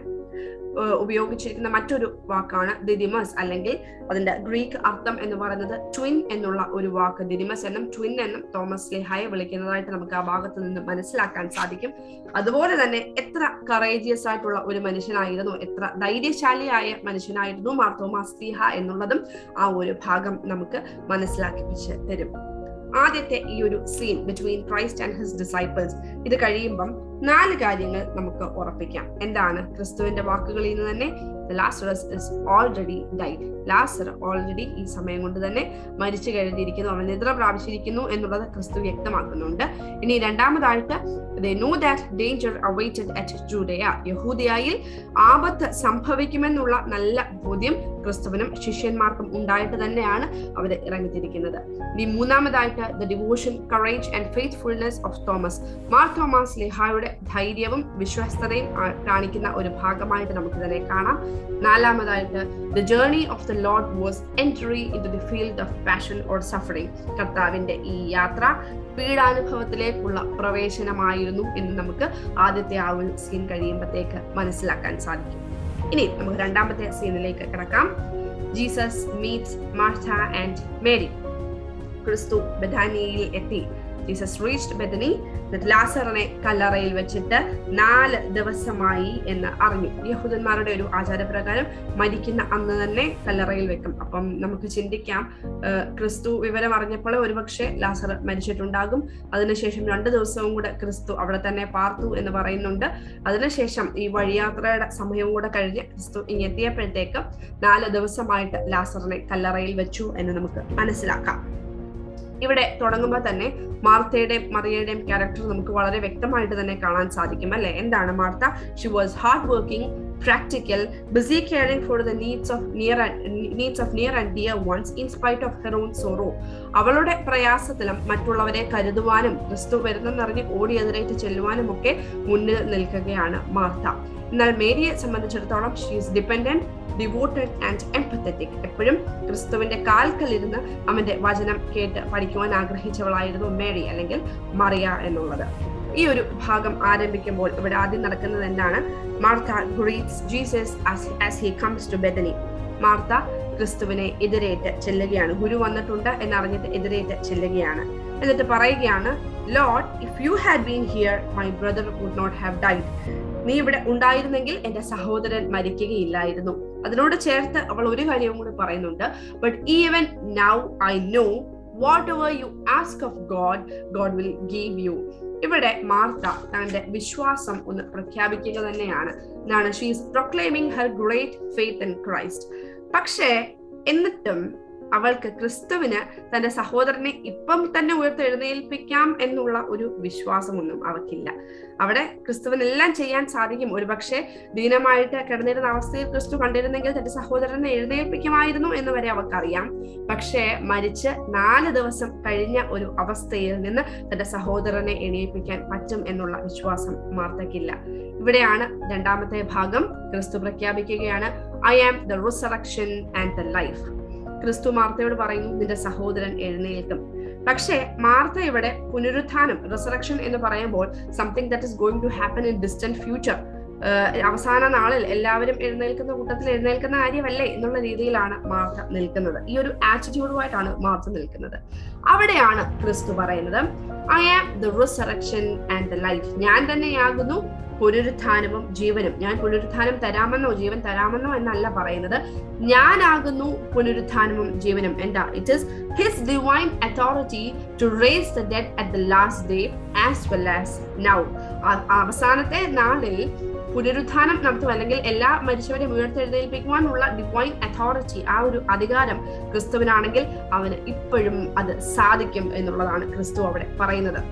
ഉപയോഗിച്ചിരിക്കുന്ന മറ്റൊരു വാക്കാണ് ദിദിമസ്, അല്ലെങ്കിൽ അതിന്റെ ഗ്രീക്ക് അർത്ഥം എന്ന് പറയുന്നത് ട്വിൻ എന്നുള്ള ഒരു വാക്ക്. ദിദിമസ് എന്നും ട്വിൻ എന്നും തോമസ് സ്ലീഹായെ വിളിക്കുന്നതായിട്ട് നമുക്ക് ആ ഭാഗത്ത് നിന്ന് മനസ്സിലാക്കാൻ സാധിക്കും. അതുപോലെ തന്നെ എത്ര കറേജിയസ് ആയിട്ടുള്ള ഒരു മനുഷ്യനായിരുന്നു, എത്ര ധൈര്യശാലിയായ മനുഷ്യനായിരുന്നു മാർ തോമസ് സ്ലീഹ എന്നുള്ളതും ആ ഒരു ഭാഗം നമുക്ക് മനസ്സിലാക്കിപ്പിച്ച് തരും. ആദ്യത്തെ ഈ ഒരു scene between Christ and his disciples, ഇത് കഴിയുമ്പം 4 കാര്യങ്ങൾ നമുക്ക് ഉറപ്പിക്കാം. എന്താണ്? ക്രിസ്തുവിന്റെ വാക്കുകളിൽ നിന്ന് തന്നെ ലാസറസ് ഇസ് ഓൾറെഡി ഡൈഡ്. ലാസർ ഓൾറെഡി ഈ സമയം കൊണ്ട് തന്നെ മരിച്ചു കഴിഞ്ഞിരിക്കുന്നു, അവൻ നിദ്ര പ്രാപിച്ചിരിക്കുന്നു എന്നുള്ളത് ക്രിസ്തു വ്യക്തമാക്കുന്നുണ്ട്. ഇനി രണ്ടാമതായിട്ട്, they know that danger awaited at Judea. യഹൂദയായിൽ ആപത്ത് സംഭവിക്കുമെന്നുള്ള നല്ല ബോധ്യം ക്രിസ്തുവിനും ശിഷ്യന്മാർക്കും ഉണ്ടായിട്ട് തന്നെയാണ് അവർ ഇറങ്ങിത്തിരിക്കുന്നത്. ഇനി മൂന്നാമതായിട്ട്, the devotion, courage and faithfulness of Thomas. Mar Thomas സ്ലീഹായുടെ ധൈര്യവും വിശ്വസ്തതയും കാണിക്കുന്ന ഒരു ഭാഗമായിട്ട് നമുക്ക് ഇതിനെ കാണാം. നാലാമതായിട്ട്, the journey of the Lord was entry into the field of passion or suffering. കർത്താവിന്റെ ഈ യാത്ര പീഡാനുഭവത്തിലേക്കുള്ള പ്രവേശനമായിരുന്നു എന്ന് നമുക്ക് ആദ്യത്തെ ആ ഒരു സീൻ കഴിയുമ്പോഴത്തേക്ക് മനസ്സിലാക്കാൻ സാധിക്കും. ഇനി നമുക്ക് രണ്ടാമത്തെ സീനിലേക്ക് കിടക്കാം. Jesus meets Martha and Mary. ക്രിസ്തു ബഥാനിയയിൽ എത്തി. Jesus reached Bethany. ലാസറിനെ കല്ലറയിൽ വെച്ചിട്ട് 4 ദിവസമായി എന്ന് അറിഞ്ഞു. യഹൂദന്മാരുടെ ഒരു ആചാരപ്രകാരം മരിക്കുന്ന അന്ന് തന്നെ കല്ലറയിൽ വെക്കും. അപ്പം നമുക്ക് ചിന്തിക്കാം, ക്രിസ്തു വിവരം അറിഞ്ഞപ്പോൾ ഒരുപക്ഷെ ലാസർ മരിച്ചിട്ടുണ്ടാകും. അതിനുശേഷം 2 ദിവസവും കൂടെ ക്രിസ്തു അവിടെ തന്നെ പാർത്തു എന്ന് പറയുന്നുണ്ട്. അതിനുശേഷം ഈ വഴിയാത്രയുടെ സമയവും കൂടെ കഴിഞ്ഞ് ക്രിസ്തു ഇങ്ങെത്തിയപ്പോഴത്തേക്ക് 4 ദിവസമായിട്ട് ലാസറിനെ കല്ലറയിൽ വെച്ചു എന്ന് നമുക്ക് മനസ്സിലാക്കാം. ഇവിടെ തുടങ്ങുമ്പോൾ തന്നെ മാർത്തയുടെയും മറിയയുടെയും ക്യാരക്ടർ നമുക്ക് വളരെ വ്യക്തമായിട്ട് തന്നെ കാണാൻ സാധിക്കും, അല്ലെ? എന്താണ് Martha? She was hard working, practical, busy caring for the needs of near and dear ones in spite of her own sorrow. അവളുടെ പ്രയാസത്തിലും മറ്റുള്ളവരെ കരുതുവാനും ക്രിസ്തു വരുന്നെന്നറിഞ്ഞ് ഓടി എതിരേറ്റ് ചെല്ലുവാനും ഒക്കെ മുന്നിൽ നിൽക്കുകയാണ് മാർത്ത. എന്നാൽ മേരിയെ സംബന്ധിച്ചിടത്തോളം she is dependent, devoted and empathetic. എപ്പോഴും ക്രിസ്തുവിന്റെ കാൽക്കലിരുന്ന് അവന്റെ വചനം കേട്ട് പഠിക്കുവാൻ ആഗ്രഹിച്ചവളായിരുന്നു മേരി അല്ലെങ്കിൽ മറിയ എന്നുള്ളത്. ഈ ഒരു ഭാഗം ആരംഭിക്കുമ്പോൾ ഇവിടെ ആദ്യം നടക്കുന്നത് എന്താണ്? Martha greets Jesus as he comes to Bethany. Martha ക്രിസ്തുവിനെ എതിരേറ്റ് ചെല്ലുകയാണ്. ഗുരു വന്നിട്ടുണ്ട് എന്നറിഞ്ഞിട്ട് എതിരേറ്റ് ചെല്ലുകയാണ്. എന്നിട്ട് പറയുകയാണ്, Lord, if you had been here, my brother would not have died. നീ ഇവിടെ ഉണ്ടായിരുന്നെങ്കിൽ എന്റെ സഹോദരൻ മരിക്കുകയില്ലായിരുന്നു. അതിനോട് ചേർത്ത് അവൾ ഒരു കാര്യവും കൂടി പറയുന്നുണ്ട്, but even now I know whatever you ask of God, God will give you. ഇവിടെ മാർത്ത തന്റെ വിശ്വാസം ഒന്ന് പ്രഖ്യാപിക്കുക തന്നെയാണ്. She is proclaiming Har great faith in Christ. പക്ഷേ എന്നിട്ടും അവൾക്ക് ക്രിസ്തുവിന് തന്റെ സഹോദരനെ ഇപ്പം തന്നെ ഉയർത്തെഴുന്നേൽപ്പിക്കാം എന്നുള്ള ഒരു വിശ്വാസമൊന്നും അവൾക്കില്ല. അവിടെ ക്രിസ്തുവിനെല്ലാം ചെയ്യാൻ സാധിക്കും. ഒരുപക്ഷെ ദീനമായിട്ട് കിടന്നിരുന്ന അവസ്ഥയിൽ ക്രിസ്തു കണ്ടിരുന്നെങ്കിൽ തന്റെ സഹോദരനെ എഴുന്നേൽപ്പിക്കുമായിരുന്നു എന്ന് വരെ അവൾക്കറിയാം. പക്ഷേ മരിച്ച് 4 ദിവസം കഴിഞ്ഞ ഒരു അവസ്ഥയിൽ നിന്ന് തന്റെ സഹോദരനെ എണീപ്പിക്കാൻ പറ്റും എന്നുള്ള വിശ്വാസം മാർത്തക്കില്ല. ഇവിടെയാണ് രണ്ടാമത്തെ ഭാഗം. ക്രിസ്തു പ്രഖ്യാപിക്കുകയാണ്, I am the resurrection and the life. ക്രിസ്തു മാർത്തയോട് പറയുന്നു, നിന്റെ സഹോദരൻ എഴുന്നേൽക്കും. പക്ഷേ മാർത്ത ഇവിടെ പുനരുത്ഥാനം, റിസറക്ഷൻ എന്ന് പറയുമ്പോൾ something that is going to happen in distant future, അവസാന നാളിൽ എല്ലാവരും എഴുന്നേൽക്കുന്ന കൂട്ടത്തിൽ എഴുന്നേൽക്കുന്ന കാര്യമല്ലേ എന്നുള്ള രീതിയിലാണ് മാർത്ത നിൽക്കുന്നത്. ഈ ഒരു ആറ്റിറ്റ്യൂഡുമായിട്ടാണ് മാർത്ത നിൽക്കുന്നത്. അവിടെയാണ് ക്രിസ്തു പറയുന്നത്, I am the resurrection and the life. ഞാൻ തന്നെയാകുന്നു പുനരുത്ഥാനവും ജീവനും. ഞാൻ പുനരുത്ഥാനം തരാമെന്നോ ജീവൻ തരാമെന്നോ എന്നല്ല പറയുന്നത്, ഞാനാകുന്നു പുനരുത്ഥാനവും ജീവനും. എന്താ? It is his divine authority to raise the dead at the last day as well as now. അവസാനത്തെ നാളിൽ പുനരുത്ഥാനം നടത്തും, അല്ലെങ്കിൽ എല്ലാ മരിച്ചവരെയും ഉയർത്തെഴുന്നേൽപ്പിക്കുവാനുള്ള ഡിവൈൻ അതോറിറ്റി, ആ ഒരു അധികാരം ക്രിസ്തുവിനാണെങ്കിൽ അവന് ഇപ്പോഴും അത് സാധിക്കും എന്നുള്ളതാണ് ക്രിസ്തു അവിടെ പറയുന്നത്.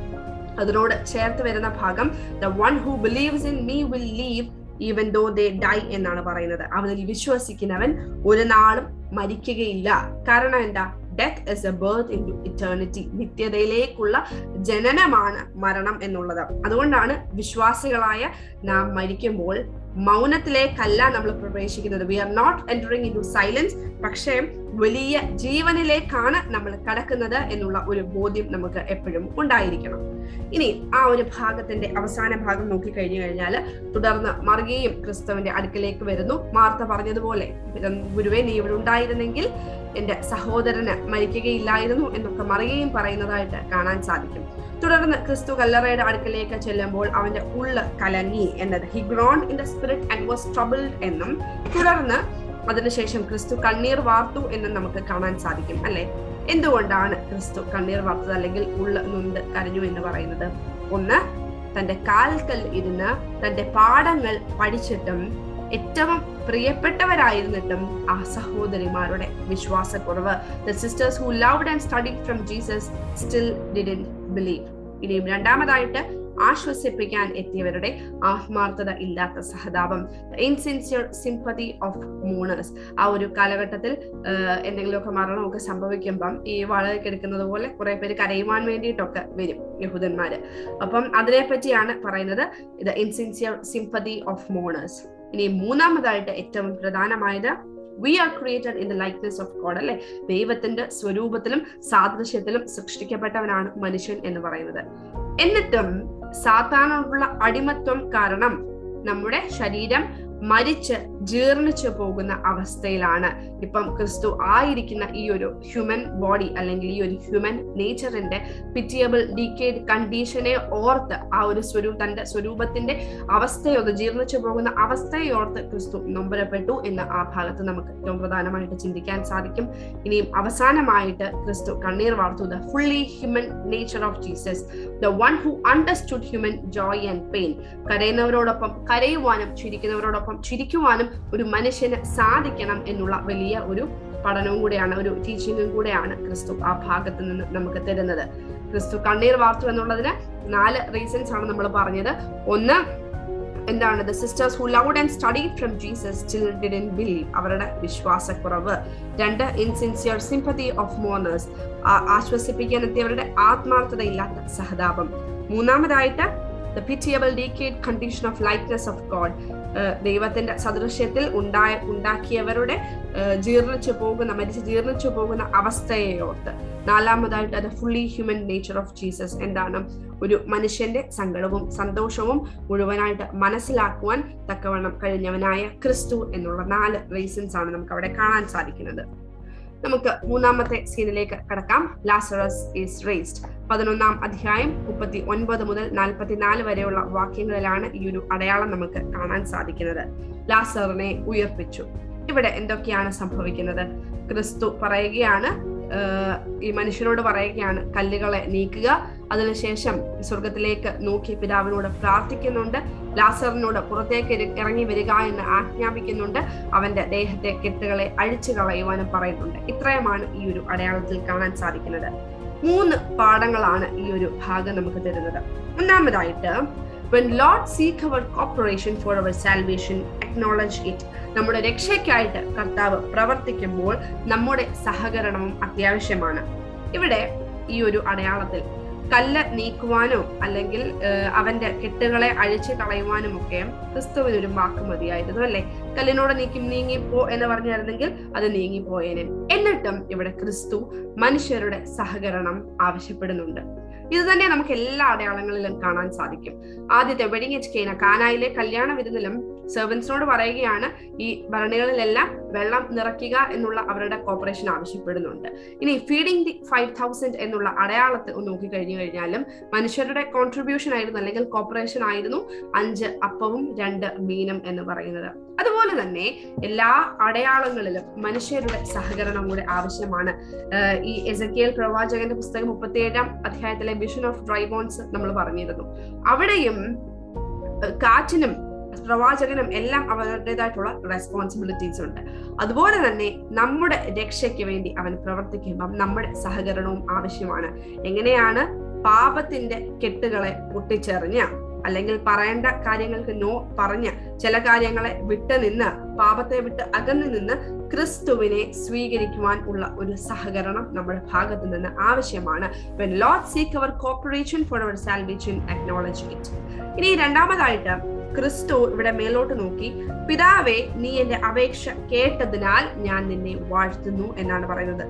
അതിനോട് ചേർത്ത് വരുന്ന ഭാഗം, the one who believes in me will live even though they die എന്നാണ് പറയുന്നത്. അവനിൽ വിശ്വസിക്കുന്നവൻ ഒരു നാളും മരിക്കുകയില്ല. കാരണം എന്താ? Death is a birth into eternity. നിത്യതയിലേക്കുള്ള ജനനമാണ് മരണം എന്നുള്ളത്. അതുകൊണ്ടാണ് വിശ്വാസികളായ നാം മരിക്കുമ്പോൾ മൗനത്തിലേക്കല്ല നമ്മൾ പ്രവേശിക്കുന്നത്. We are not entering into silence. പക്ഷേ വലിയ ജീവനിലേക്കാണ് നമ്മൾ കടക്കുന്നത് എന്നുള്ള ഒരു ബോധ്യം നമുക്ക് എപ്പോഴും ഉണ്ടായിരിക്കണം. ഇനി ആ ഒരു ഭാഗത്തിന്റെ അവസാന ഭാഗം നോക്കിക്കഴിഞ്ഞു കഴിഞ്ഞാൽ തുടർന്ന് മറിയയും ക്രിസ്തുവിന്റെ അടുക്കലേക്ക് വരുന്നു. മാർത്ത പറഞ്ഞതുപോലെ, ഗുരുവേ, നീ ഇവിടെ ഉണ്ടായിരുന്നെങ്കിൽ എന്റെ സഹോദരന് മരിക്കുകയില്ലായിരുന്നു എന്നൊക്കെ മറിയയും പറയുന്നതായിട്ട് കാണാൻ സാധിക്കും. തുടർന്ന് ക്രിസ്തു കല്ലറയുടെ അടുക്കലേക്ക് ചെല്ലുമ്പോൾ അവന്റെ ഉള്ള് കലങ്ങി എന്നത്, he groaned in the spirit and was troubled എന്നും, തുടർന്ന് അതിനുശേഷം ക്രിസ്തു കണ്ണീർ വാർത്തു എന്നും നമുക്ക് കാണാൻ സാധിക്കും, അല്ലെ? എന്തുകൊണ്ടാണ് ക്രിസ്തു കണ്ണീർ വാർത്തത് അല്ലെങ്കിൽ ഉള്ള് നൊന്ത് കരഞ്ഞു എന്ന് പറയുന്നത്? ഒന്ന്, തന്റെ കാൽക്കൽ ഇരുന്ന് തന്റെ പാഠങ്ങൾ പഠിച്ചിട്ടും ഏറ്റവും പ്രിയപ്പെട്ടവരായിരുന്നിട്ടും ആ സഹോദരിമാരുടെ വിശ്വാസക്കുറവ്. The sisters who loved and studied from Jesus still didn't believe. ഇനിയും രണ്ടാമതായിട്ട് ആശ്വസിപ്പിക്കാൻ എത്തിയവരുടെ ആത്മാർത്ഥത ഇല്ലാത്ത സഹതാപം, ഇൻസിൻസിയർ സിംപതി ഓഫ് മോണേഴ്സ്. ആ ഒരു കാലഘട്ടത്തിൽ എന്തെങ്കിലുമൊക്കെ മരണമൊക്കെ സംഭവിക്കുമ്പം ഈ വാഴയ്ക്ക് എടുക്കുന്നത് പോലെ കുറെ പേര് കരയുവാൻ വേണ്ടിയിട്ടൊക്കെ വരും യഹൂദന്മാര്. അപ്പം അതിനെപ്പറ്റിയാണ് പറയുന്നത്, ഇത് ഇൻസിൻസിയർ സിംപതി ഓഫ് മോണേഴ്സ്. ഇനി മൂന്നാമതായിട്ട് ഏറ്റവും പ്രധാനമായത്, we are created in the likeness of God, അല്ലെ? ദൈവത്തിന്റെ സ്വരൂപത്തിലും സാദൃശ്യത്തിലും സൃഷ്ടിക്കപ്പെട്ടവനാണ് മനുഷ്യൻ എന്ന് പറയുന്നത്. എന്നിട്ടും സാത്താനുള്ള അടിമത്വം കാരണം നമ്മുടെ ശരീരം മരിച്ച് ജീർണിച്ചു പോകുന്ന അവസ്ഥയിലാണ് ഇപ്പം ക്രിസ്തു ആയിരിക്കുന്ന ഈ ഒരു ഹ്യൂമൻ ബോഡി അല്ലെങ്കിൽ ഈ ഒരു ഹ്യൂമൻ നേച്ചറിന്റെ പിറ്റിയബിൾ ഡീക്കേഡ് കണ്ടീഷനെ ഓർത്ത് ആ ഒരു തന്റെ സ്വരൂപത്തിന്റെ അവസ്ഥയോർത്ത്, ജീർണിച്ചു പോകുന്ന അവസ്ഥയോർത്ത് ക്രിസ്തു നൊമ്പരപ്പെട്ടു എന്ന് ആ ഭാഗത്ത് നമുക്ക് ഏറ്റവും പ്രധാനമായിട്ട് ചിന്തിക്കാൻ സാധിക്കും. ഇനിയും അവസാനമായിട്ട് ക്രിസ്തു കണ്ണീർ വാർത്തു. The fully human nature of Jesus, the one who understood human joy and pain. കരയുന്നവരോടൊപ്പം കരയുവാനും ചിരിക്കുന്നവരോടൊപ്പം ചിരിക്കുവാനും ഒരു മനുഷ്യന് സാധിക്കണം എന്നുള്ള വലിയ ഒരു പഠനവും കൂടെയാണ്, ഒരു ടീച്ചിങ്ങും കൂടെയാണ് ക്രിസ്തു ആ ഭാഗത്ത് നിന്ന് നമുക്ക് തരുന്നത്. ക്രിസ്തു കണ്ണീർ വാർത്തു എന്നുള്ളതിന് 4 റീസൺസ് ആണ് നമ്മൾ പറഞ്ഞത്. ഒന്ന്, എന്താണ്? The sisters who loved and studied from Jesus still didn't believe. അവരുടെ വിശ്വാസക്കുറവ്. 2, insincere sympathy of mourners. ആശ്വസിപ്പിക്കാൻ എത്തിയവരുടെ ആത്മാർത്ഥതയില്ലാത്ത സഹതാപം. മൂന്നാമതായിട്ട്, the pitiable decayed condition of likeness of God. ദൈവത്തിന്റെ സദൃശ്യത്തിൽ ഉണ്ടാക്കിയവരുടെ മരിച്ച് ജീർണിച്ചു പോകുന്ന അവസ്ഥയെ ഓർത്ത്. നാലാമതായിട്ട് അത് fully human nature of Jesus. എന്താണ്? ഒരു മനുഷ്യന്റെ സങ്കടവും സന്തോഷവും മുഴുവനായിട്ട് മനസ്സിലാക്കുവാൻ തക്കവണ്ണം കഴിഞ്ഞവനായ ക്രിസ്തു എന്നുള്ള 4 റീസൺസ് ആണ് നമുക്ക് അവിടെ കാണാൻ സാധിക്കുന്നത്. നമുക്ക് മൂന്നാമത്തെ സീനിലേക്ക് കടക്കാം. Lazarus is raised. 11-ാം അധ്യായം 39 മുതൽ 44 വരെയുള്ള വാക്യങ്ങളിലാണ് ഈ ഒരു അടയാളം നമുക്ക് കാണാൻ സാധിക്കുന്നത്. ലാസറിനെ ഉയർപ്പിച്ചു. ഇവിടെ എന്തൊക്കെയാണ് സംഭവിക്കുന്നത്? ക്രിസ്തു പറയുകയാണ്, ഈ മനുഷ്യനോട് പറയുകയാണ്, കല്ലുകളെ നീക്കുക. അതിനുശേഷം സ്വർഗത്തിലേക്ക് നോക്കി പിതാവിനോട് പ്രാർത്ഥിക്കുന്നുണ്ട്. ലാസറിനോട് പുറത്തേക്ക് ഇറങ്ങി വരിക എന്ന് ആജ്ഞാപിക്കുന്നുണ്ട്. അവന്റെ ദേഹത്തെ കെട്ടുകളെ അഴിച്ചു കളയുവാനും പറയുന്നുണ്ട്. ഇത്രയുമാണ് ഈ ഒരു അടയാളത്തിൽ കാണാൻ സാധിക്കുന്നത്. 3 പാഠങ്ങളാണ് ഈ ഒരു ഭാഗം നമുക്ക് തരുന്നത്. ഒന്നാമതായിട്ട്, when Lord seek our cooperation for our salvation, acknowledge it. നമ്മുടെ രക്ഷയ്ക്കായിട്ട് കർത്താവ് പ്രവർത്തിക്കുമ്പോൾ നമ്മുടെ സഹകരണവും അത്യാവശ്യമാണ്. ഇവിടെ ഈ ഒരു അടയാളത്തിൽ കല്ല് നീക്കുവാനോ അല്ലെങ്കിൽ അവന്റെ കെട്ടുകളെ അഴിച്ചു കളയുവാനും ഒക്കെ ക്രിസ്തുവിനൊരു വാക്ക് മതിയായിരുന്നു, അല്ലെ? കല്ലിനോട് നീങ്ങിപ്പോ എന്ന് പറഞ്ഞായിരുന്നെങ്കിൽ അത് നീങ്ങിപ്പോയേനെ. എന്നിട്ടും ഇവിടെ ക്രിസ്തു മനുഷ്യരുടെ സഹകരണം ആവശ്യപ്പെടുന്നുണ്ട്. ഇത് തന്നെ നമുക്ക് എല്ലാ അടയാളങ്ങളിലും കാണാൻ സാധിക്കും. ആദ്യത്തെ വെഡിങ് അറ്റ് കേന, കാനായിലെ കല്യാണ വിരുന്നിലും സെർവൻസിനോട് പറയുകയാണ്, ഈ ഭരണികളിലെല്ലാം വെള്ളം നിറയ്ക്കുക എന്നുള്ള അവരുടെ കോപ്പറേഷൻ ആവശ്യപ്പെടുന്നുണ്ട്. ഇനി ഫീഡിങ് ദി 5000 എന്നുള്ള അടയാളത്തിൽ നോക്കിക്കഴിഞ്ഞു കഴിഞ്ഞാലും മനുഷ്യരുടെ കോൺട്രിബ്യൂഷൻ ആയിരുന്നു, അല്ലെങ്കിൽ കോപ്പറേഷൻ ആയിരുന്നു 5 അപ്പവും 2 മീനും എന്ന് പറയുന്നത്. അതുപോലെ തന്നെ എല്ലാ അടയാളങ്ങളിലും മനുഷ്യരുടെ സഹകരണം കൂടെ ആവശ്യമാണ്. ഈ എസെക്കിയേൽ പ്രവാചകന്റെ പുസ്തകം 37-ാം അധ്യായത്തിലെ വിഷൻ ഓഫ് ഡ്രൈ ബോൺസ് നമ്മൾ പറഞ്ഞിരുന്നു. അവിടെയും കാറ്റിനും പ്രവാചകനും എല്ലാം അവരുടേതായിട്ടുള്ള റെസ്പോൺസിബിലിറ്റീസ് ഉണ്ട്. അതുപോലെ തന്നെ നമ്മുടെ രക്ഷയ്ക്ക് വേണ്ടി അവൻ പ്രവർത്തിക്കുമ്പം നമ്മുടെ സഹകരണവും ആവശ്യമാണ്. എങ്ങനെയാണ്? പാപത്തിന്റെ കെട്ടുകളെ പൊട്ടിച്ചെറിഞ്ഞ്, അല്ലെങ്കിൽ പറയേണ്ട കാര്യങ്ങൾക്ക് നോ പറഞ്ഞ്, ചില കാര്യങ്ങളെ വിട്ട് നിന്ന്, പാപത്തെ വിട്ട് അകന്നു നിന്ന് ക്രിസ്തുവിനെ സ്വീകരിക്കുവാൻ ഉള്ള ഒരു സഹകരണം നമ്മുടെ ഭാഗത്ത് നിന്ന് ആവശ്യമാണ്. When Lord seek our cooperation for our salvation, acknowledge it. ഇനി രണ്ടാമതായിട്ട് ക്രിസ്തു ഇവിടെ മേലോട്ട് നോക്കി, പിതാവേ, നീ എന്റെ അപേക്ഷ കേട്ടതിനാൽ ഞാൻ നിന്നെ വാഴ്ത്തുന്നു എന്നാണ് പറയുന്നത്.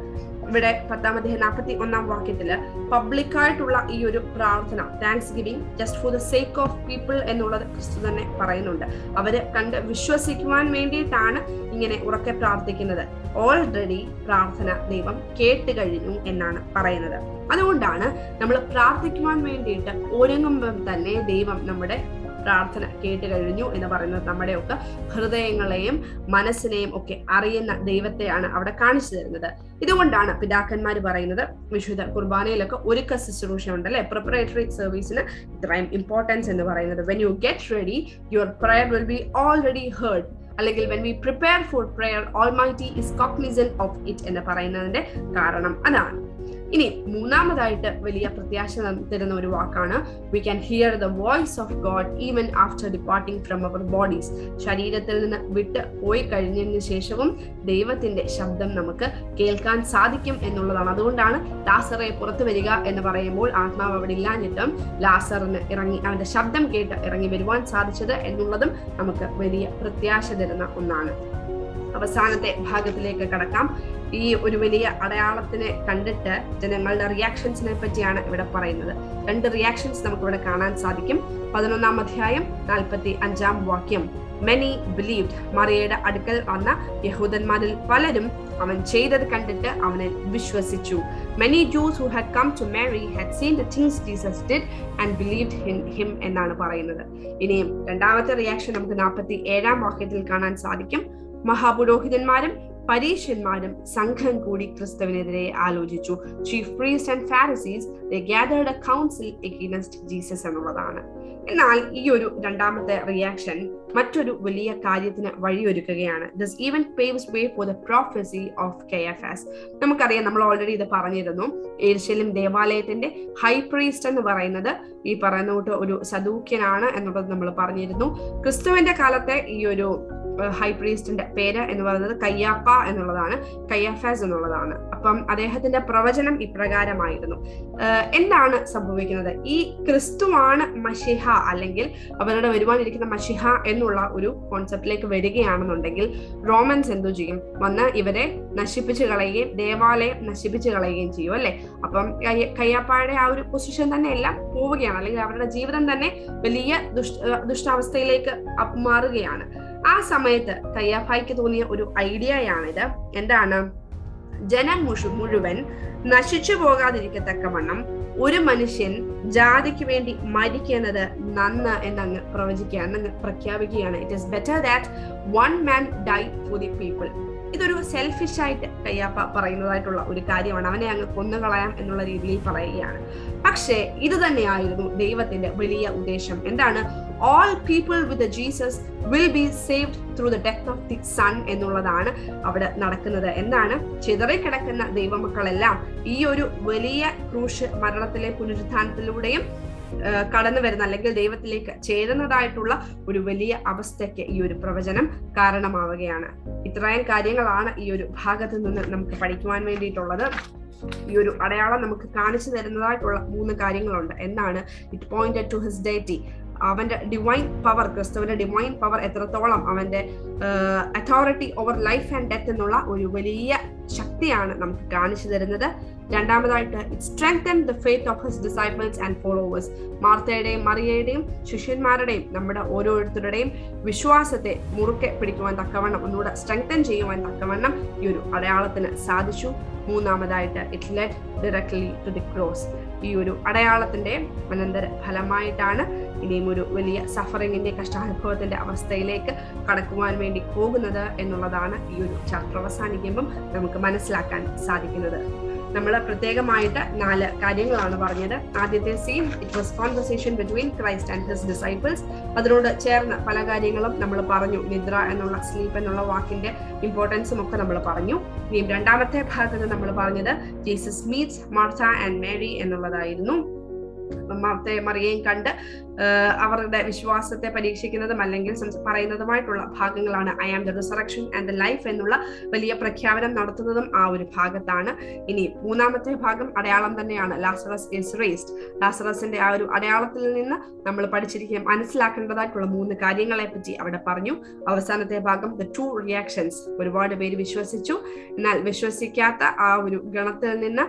ഇവിടെ 10-ാം അധ്യായം 41-ാം വാക്യത്തില് പബ്ലിക്കായിട്ടുള്ള ഈ ഒരു പ്രാർത്ഥന, thanks giving just for the sake of people എന്നുള്ളത് ക്രിസ്തു തന്നെ പറയുന്നുണ്ട്. അവര് കണ്ട് വിശ്വസിക്കുവാൻ വേണ്ടിയിട്ടാണ് ഇങ്ങനെ ഉറക്കെ പ്രാർത്ഥിക്കുന്നത്. ഓൾറെഡി പ്രാർത്ഥന ദൈവം കേട്ട് കഴിഞ്ഞു എന്നാണ് പറയുന്നത്. അതുകൊണ്ടാണ് നമ്മൾ പ്രാർത്ഥിക്കുവാൻ വേണ്ടിയിട്ട് ഒരുങ്ങുമ്പോൾ തന്നെ ദൈവം നമ്മുടെ പ്രാർത്ഥന കേട്ട് കഴിഞ്ഞു എന്ന് പറയുന്നത്. നമ്മുടെയൊക്കെ ഹൃദയങ്ങളെയും മനസ്സിനെയും ഒക്കെ അറിയുന്ന ദൈവത്തെയാണ് അവിടെ കാണിച്ചു തരുന്നത്. ഇതുകൊണ്ടാണ് പിതാക്കന്മാർ പറയുന്നത്, വിശുദ്ധ കുർബാനയിലൊക്കെ ഒരുക്ക ശുശ്രൂഷ ഉണ്ടല്ലേ, പ്രിപ്പറേറ്ററി സർവീസിന് ഇത്രയും ഇമ്പോർട്ടൻസ് എന്ന് പറയുന്നത്. When you get ready, your prayer will be already heard. അല്ലെങ്കിൽ when we prepare for prayer, Almighty is cognizant of it എന്ന് പറയുന്നതിന്റെ കാരണം അതാണ്. ഇനി മൂന്നാമതായിട്ട് വലിയ പ്രത്യാശ തരുന്ന ഒരു വാക്കാണ്, we can hear the voice of God even after departing from our bodies. ശരീരത്തിൽ നിന്ന് വിട്ട് പോയി കഴിഞ്ഞതിന് ശേഷവും ദൈവത്തിന്റെ ശബ്ദം നമുക്ക് കേൾക്കാൻ സാധിക്കും എന്നുള്ളതാണ്. അതുകൊണ്ടാണ് ലാസറെ പുറത്തു വരിക എന്ന് പറയുമ്പോൾ ആത്മാവ് അവിടെ ഇല്ലാഞ്ഞിട്ടും ലാസറിന് അവന്റെ ശബ്ദം കേട്ട് ഇറങ്ങി വരുവാൻ സാധിച്ചത് എന്നുള്ളതും നമുക്ക് വലിയ പ്രത്യാശ തരുന്ന ഒന്നാണ്. അവസാനത്തെ ഭാഗത്തിലേക്ക് കടക്കാം. ഈ ഒരു വലിയ അടയാളത്തിനെ കണ്ടിട്ട് ജനങ്ങളുടെ റിയാക്ഷൻസിനെ പറ്റിയാണ് ഇവിടെ പറയുന്നത്. 2 റിയാക്ഷൻസ് നമുക്ക് ഇവിടെ കാണാൻ സാധിക്കും. 11-ാം അധ്യായം 45-ാം വാക്യം, മെനി ബിലീവ്ഡ്. മറിയയുടെ അടുക്കൽ വന്ന യഹൂദന്മാരിൽ പലരും അവൻ ചെയ്തത് കണ്ടിട്ട് അവനെ വിശ്വസിച്ചു. Many Jews who had come to Mary had seen the things Jesus did and believed in him എന്നാണ് പറയുന്നത്. ഇനിയും രണ്ടാമത്തെ റിയാക്ഷൻ നമുക്ക് 47-ാം വാക്യത്തിൽ കാണാൻ സാധിക്കും. മഹാപുരോഹിതന്മാരും പരീശന്മാരും സംഘം കൂടി ക്രിസ്തുവിനെതിരെ ആലോചിച്ചു. Chief priest and Pharisees they gathered a council against Jesus എന്നുള്ളതാണ്. എന്നാൽ ഈ ഒരു രണ്ടാമത്തെ റിയാക്ഷൻ മറ്റൊരു വലിയ കാര്യത്തിന് വഴിയൊരുക്കുകയാണ്. This even paves way for the prophecy of Caiaphas. നമുക്കറിയാം, നമ്മൾ ഓൾറെഡി ഇത് പറഞ്ഞിരുന്നു. യെരുശലേം ദേവാലയത്തിന്റെ ഹൈ പ്രീസ്റ്റ് എന്ന് പറയുന്നത് ഈ പറയുന്ന ഒരു സദൂക്യനാണ് എന്നുള്ളത് നമ്മൾ പറഞ്ഞിരുന്നു. ക്രിസ്തുവിന്റെ കാലത്തെ ഈ ഒരു ഹൈ പ്രീസ്റ്റിന്റെ പേര് എന്ന് പറയുന്നത് കയ്യാപ്പ എന്നുള്ളതാണ്, കയ്യാഫാസ് എന്നുള്ളതാണ്. അപ്പം അദ്ദേഹത്തിന്റെ പ്രവചനം ഇപ്രകാരമായിരുന്നു. എന്താണ് സംഭവിക്കുന്നത്? ഈ ക്രിസ്തുവാണ് മശിഹ, അല്ലെങ്കിൽ അവരുടെ വരുവാനിരിക്കുന്ന മശിഹ എന്നുള്ള ഒരു കോൺസെപ്റ്റിലേക്ക് വരികയാണെന്നുണ്ടെങ്കിൽ റോമൻസ് എന്തു ചെയ്യും? വന്ന് ഇവരെ നശിപ്പിച്ചു കളയുകയും ദേവാലയം നശിപ്പിച്ചു കളയുകയും ചെയ്യും അല്ലെ. അപ്പം കയ്യാപ്പായുടെ ആ ഒരു പൊസിഷൻ തന്നെ എല്ലാം പോവുകയാണ്, അല്ലെങ്കിൽ അവരുടെ ജീവിതം തന്നെ വലിയ ദുഷ്ടാവസ്ഥയിലേക്ക് മാറുകയാണ്. ആ സമയത്ത് കയ്യാപ്പായ്ക്ക് തോന്നിയ ഒരു ഐഡിയയാണിത്. എന്താണ്? ജനം മുഴുവൻ നശിച്ചു പോകാതിരിക്കത്തക്കവണ്ണം ഒരു മനുഷ്യൻ ജാതിക്ക് വേണ്ടി മരിക്കുന്നത് നന്ന് എന്നങ്ങ് പ്രഖ്യാപിക്കുകയാണ്. It is better that one man dye for the people. ഇതൊരു സെൽഫിഷ് ആയിട്ട് കയ്യാപ്പ പറയുന്നതായിട്ടുള്ള ഒരു കാര്യമാണ്. അവനെ അങ്ങ് കൊന്നുകളയാം എന്നുള്ള രീതിയിൽ പറയുകയാണ്. പക്ഷേ ഇത് തന്നെയായിരുന്നു ദൈവത്തിന്റെ വലിയ ഉദ്ദേശം. എന്താണ്? all people with the Jesus will be saved through the death of the Son എന്നുള്ളതാണ് അവിടെ നടക്കുന്നത്. എന്താണ്? ചിതറിക്കിടക്കുന്ന ദൈവമക്കളെല്ലാം ഈ ഒരു വലിയ ക്രൂശ് മരണത്തിലെ പുനരുത്ഥാനത്തിലൂടെയും കടന്നു വരുന്ന, അല്ലെങ്കിൽ ദൈവത്തിലേക്ക് ചേരുന്നതായിട്ടുള്ള ഒരു വലിയ അവസ്ഥയ്ക്ക് ഈ ഒരു പ്രവചനം കാരണമാവുകയാണ്. ഇത്രയും കാര്യങ്ങളാണ് ഈ ഒരു ഭാഗത്ത് നിന്ന് നമുക്ക് പഠിക്കുവാൻ വേണ്ടിയിട്ടുള്ളത്. ഈ ഒരു അടയാളം നമുക്ക് കാണിച്ചു തരുന്നതായിട്ടുള്ള 3 കാര്യങ്ങളുണ്ട്. എന്താണ്? It pointed to his deity. അവന്റെ ഡിവൈൻ പവർ, ക്രിസ്തുവിന്റെ ഡിവൈൻ പവർ എത്രത്തോളം, അവന്റെ authority over life and death എന്നുള്ള ഒരു വലിയ ശക്തിയാണ് നമുക്ക് കാണിച്ചു തരുന്നത്. രണ്ടാമതായിട്ട് it strengthened the faith of his disciples and followers. മാർത്തയുടെയും മറിയയുടെയും ശിഷ്യന്മാരുടെയും നമ്മുടെ ഓരോരുത്തരുടെയും വിശ്വാസത്തെ മുറുക്കെ പിടിക്കുവാൻ തക്കവണ്ണം, ഒന്നുകൂടെ സ്ട്രെങ്തൻ ചെയ്യുവാൻ തക്കവണ്ണം ഈ ഒരു അടയാളത്തിന് സാധിച്ചു. മൂന്നാമതായിട്ട് it led directly to the cross. ഈ ഒരു അടയാളത്തിന്റെ അനന്തര ഫലമായിട്ടാണ് ഇനിയും ഒരു വലിയ സഫറിങ്ങിന്റെ, കഷ്ടാനുഭവത്തിന്റെ അവസ്ഥയിലേക്ക് കടക്കുവാൻ വേണ്ടി പോകുന്നത് എന്നുള്ളതാണ് ഈ ഒരു ചാപ്റ്റർ അവസാനിക്കുമ്പം നമുക്ക് മനസ്സിലാക്കാൻ സാധിക്കുന്നത്. നമ്മൾ പ്രത്യേകമായിട്ട് 4 കാര്യങ്ങളാണ് പറഞ്ഞത്. ആദ്യത്തെ scene, it was conversation between Christ and his disciples. അതിനോട് ചേർന്ന് പല കാര്യങ്ങളും നമ്മൾ പറഞ്ഞു. നിദ്ര എന്നുള്ള, സ്ലീപ്പ് എന്നുള്ള വാക്കിന്റെ ഇമ്പോർട്ടൻസും ഒക്കെ നമ്മൾ പറഞ്ഞു. ഇനി രണ്ടാമത്തെ ഭാഗത്ത് നമ്മൾ പറഞ്ഞത് Jesus meets Martha and Mary എന്നുള്ളതായിരുന്നു. മാർത്തയും മറിയയും കണ്ട് അവരുടെ വിശ്വാസത്തെ പരീക്ഷിക്കുന്നതും അല്ലെങ്കിൽ പറയുന്നതുമായിട്ടുള്ള ഭാഗങ്ങളാണ് I am the resurrection and the life എന്നുള്ള വലിയ പ്രഖ്യാപനം നടത്തുന്നതും ആ ഒരു ഭാഗത്താണ്. ഇനി മൂന്നാമത്തെ ഭാഗം അടയാളം തന്നെയാണ്. Lazarus is raised. ലാസറസിന്റെ ആ ഒരു അടയാളത്തിൽ നിന്ന് നമ്മൾ പഠിച്ചിരിക്കുകയും മനസ്സിലാക്കേണ്ടതായിട്ടുള്ള 3 കാര്യങ്ങളെ പറ്റി അവിടെ പറഞ്ഞു. അവസാനത്തെ ഭാഗം ദ 2 റിയാക്ഷൻസ്. ഒരുപാട് പേര് വിശ്വസിച്ചു, എന്നാൽ വിശ്വസിക്കാത്ത ആ ഒരു ഗണത്തിൽ നിന്ന്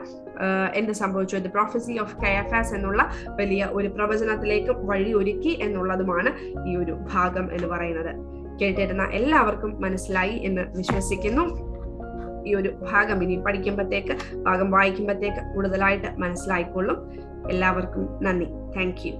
എന്ത് സംഭവിച്ചു? ദ പ്രൊഫസി ഓഫ് കയഫാസ് എന്നുള്ള വലിയ ഒരു പ്രവചനത്തിലേക്ക് വഴി ഒരുക്കി എന്നുള്ളതുമാണ് ഈ ഒരു ഭാഗം എന്ന് പറയുന്നത്. കേട്ടിരുന്ന എല്ലാവർക്കും മനസ്സിലായി എന്ന് വിശ്വസിക്കുന്നു. ഈ ഒരു ഭാഗം ഇനി പഠിക്കുമ്പോഴത്തേക്ക്, ഭാഗം വായിക്കുമ്പോഴത്തേക്ക് കൂടുതലായിട്ട് മനസ്സിലായിക്കൊള്ളും. എല്ലാവർക്കും നന്ദി. Thank you.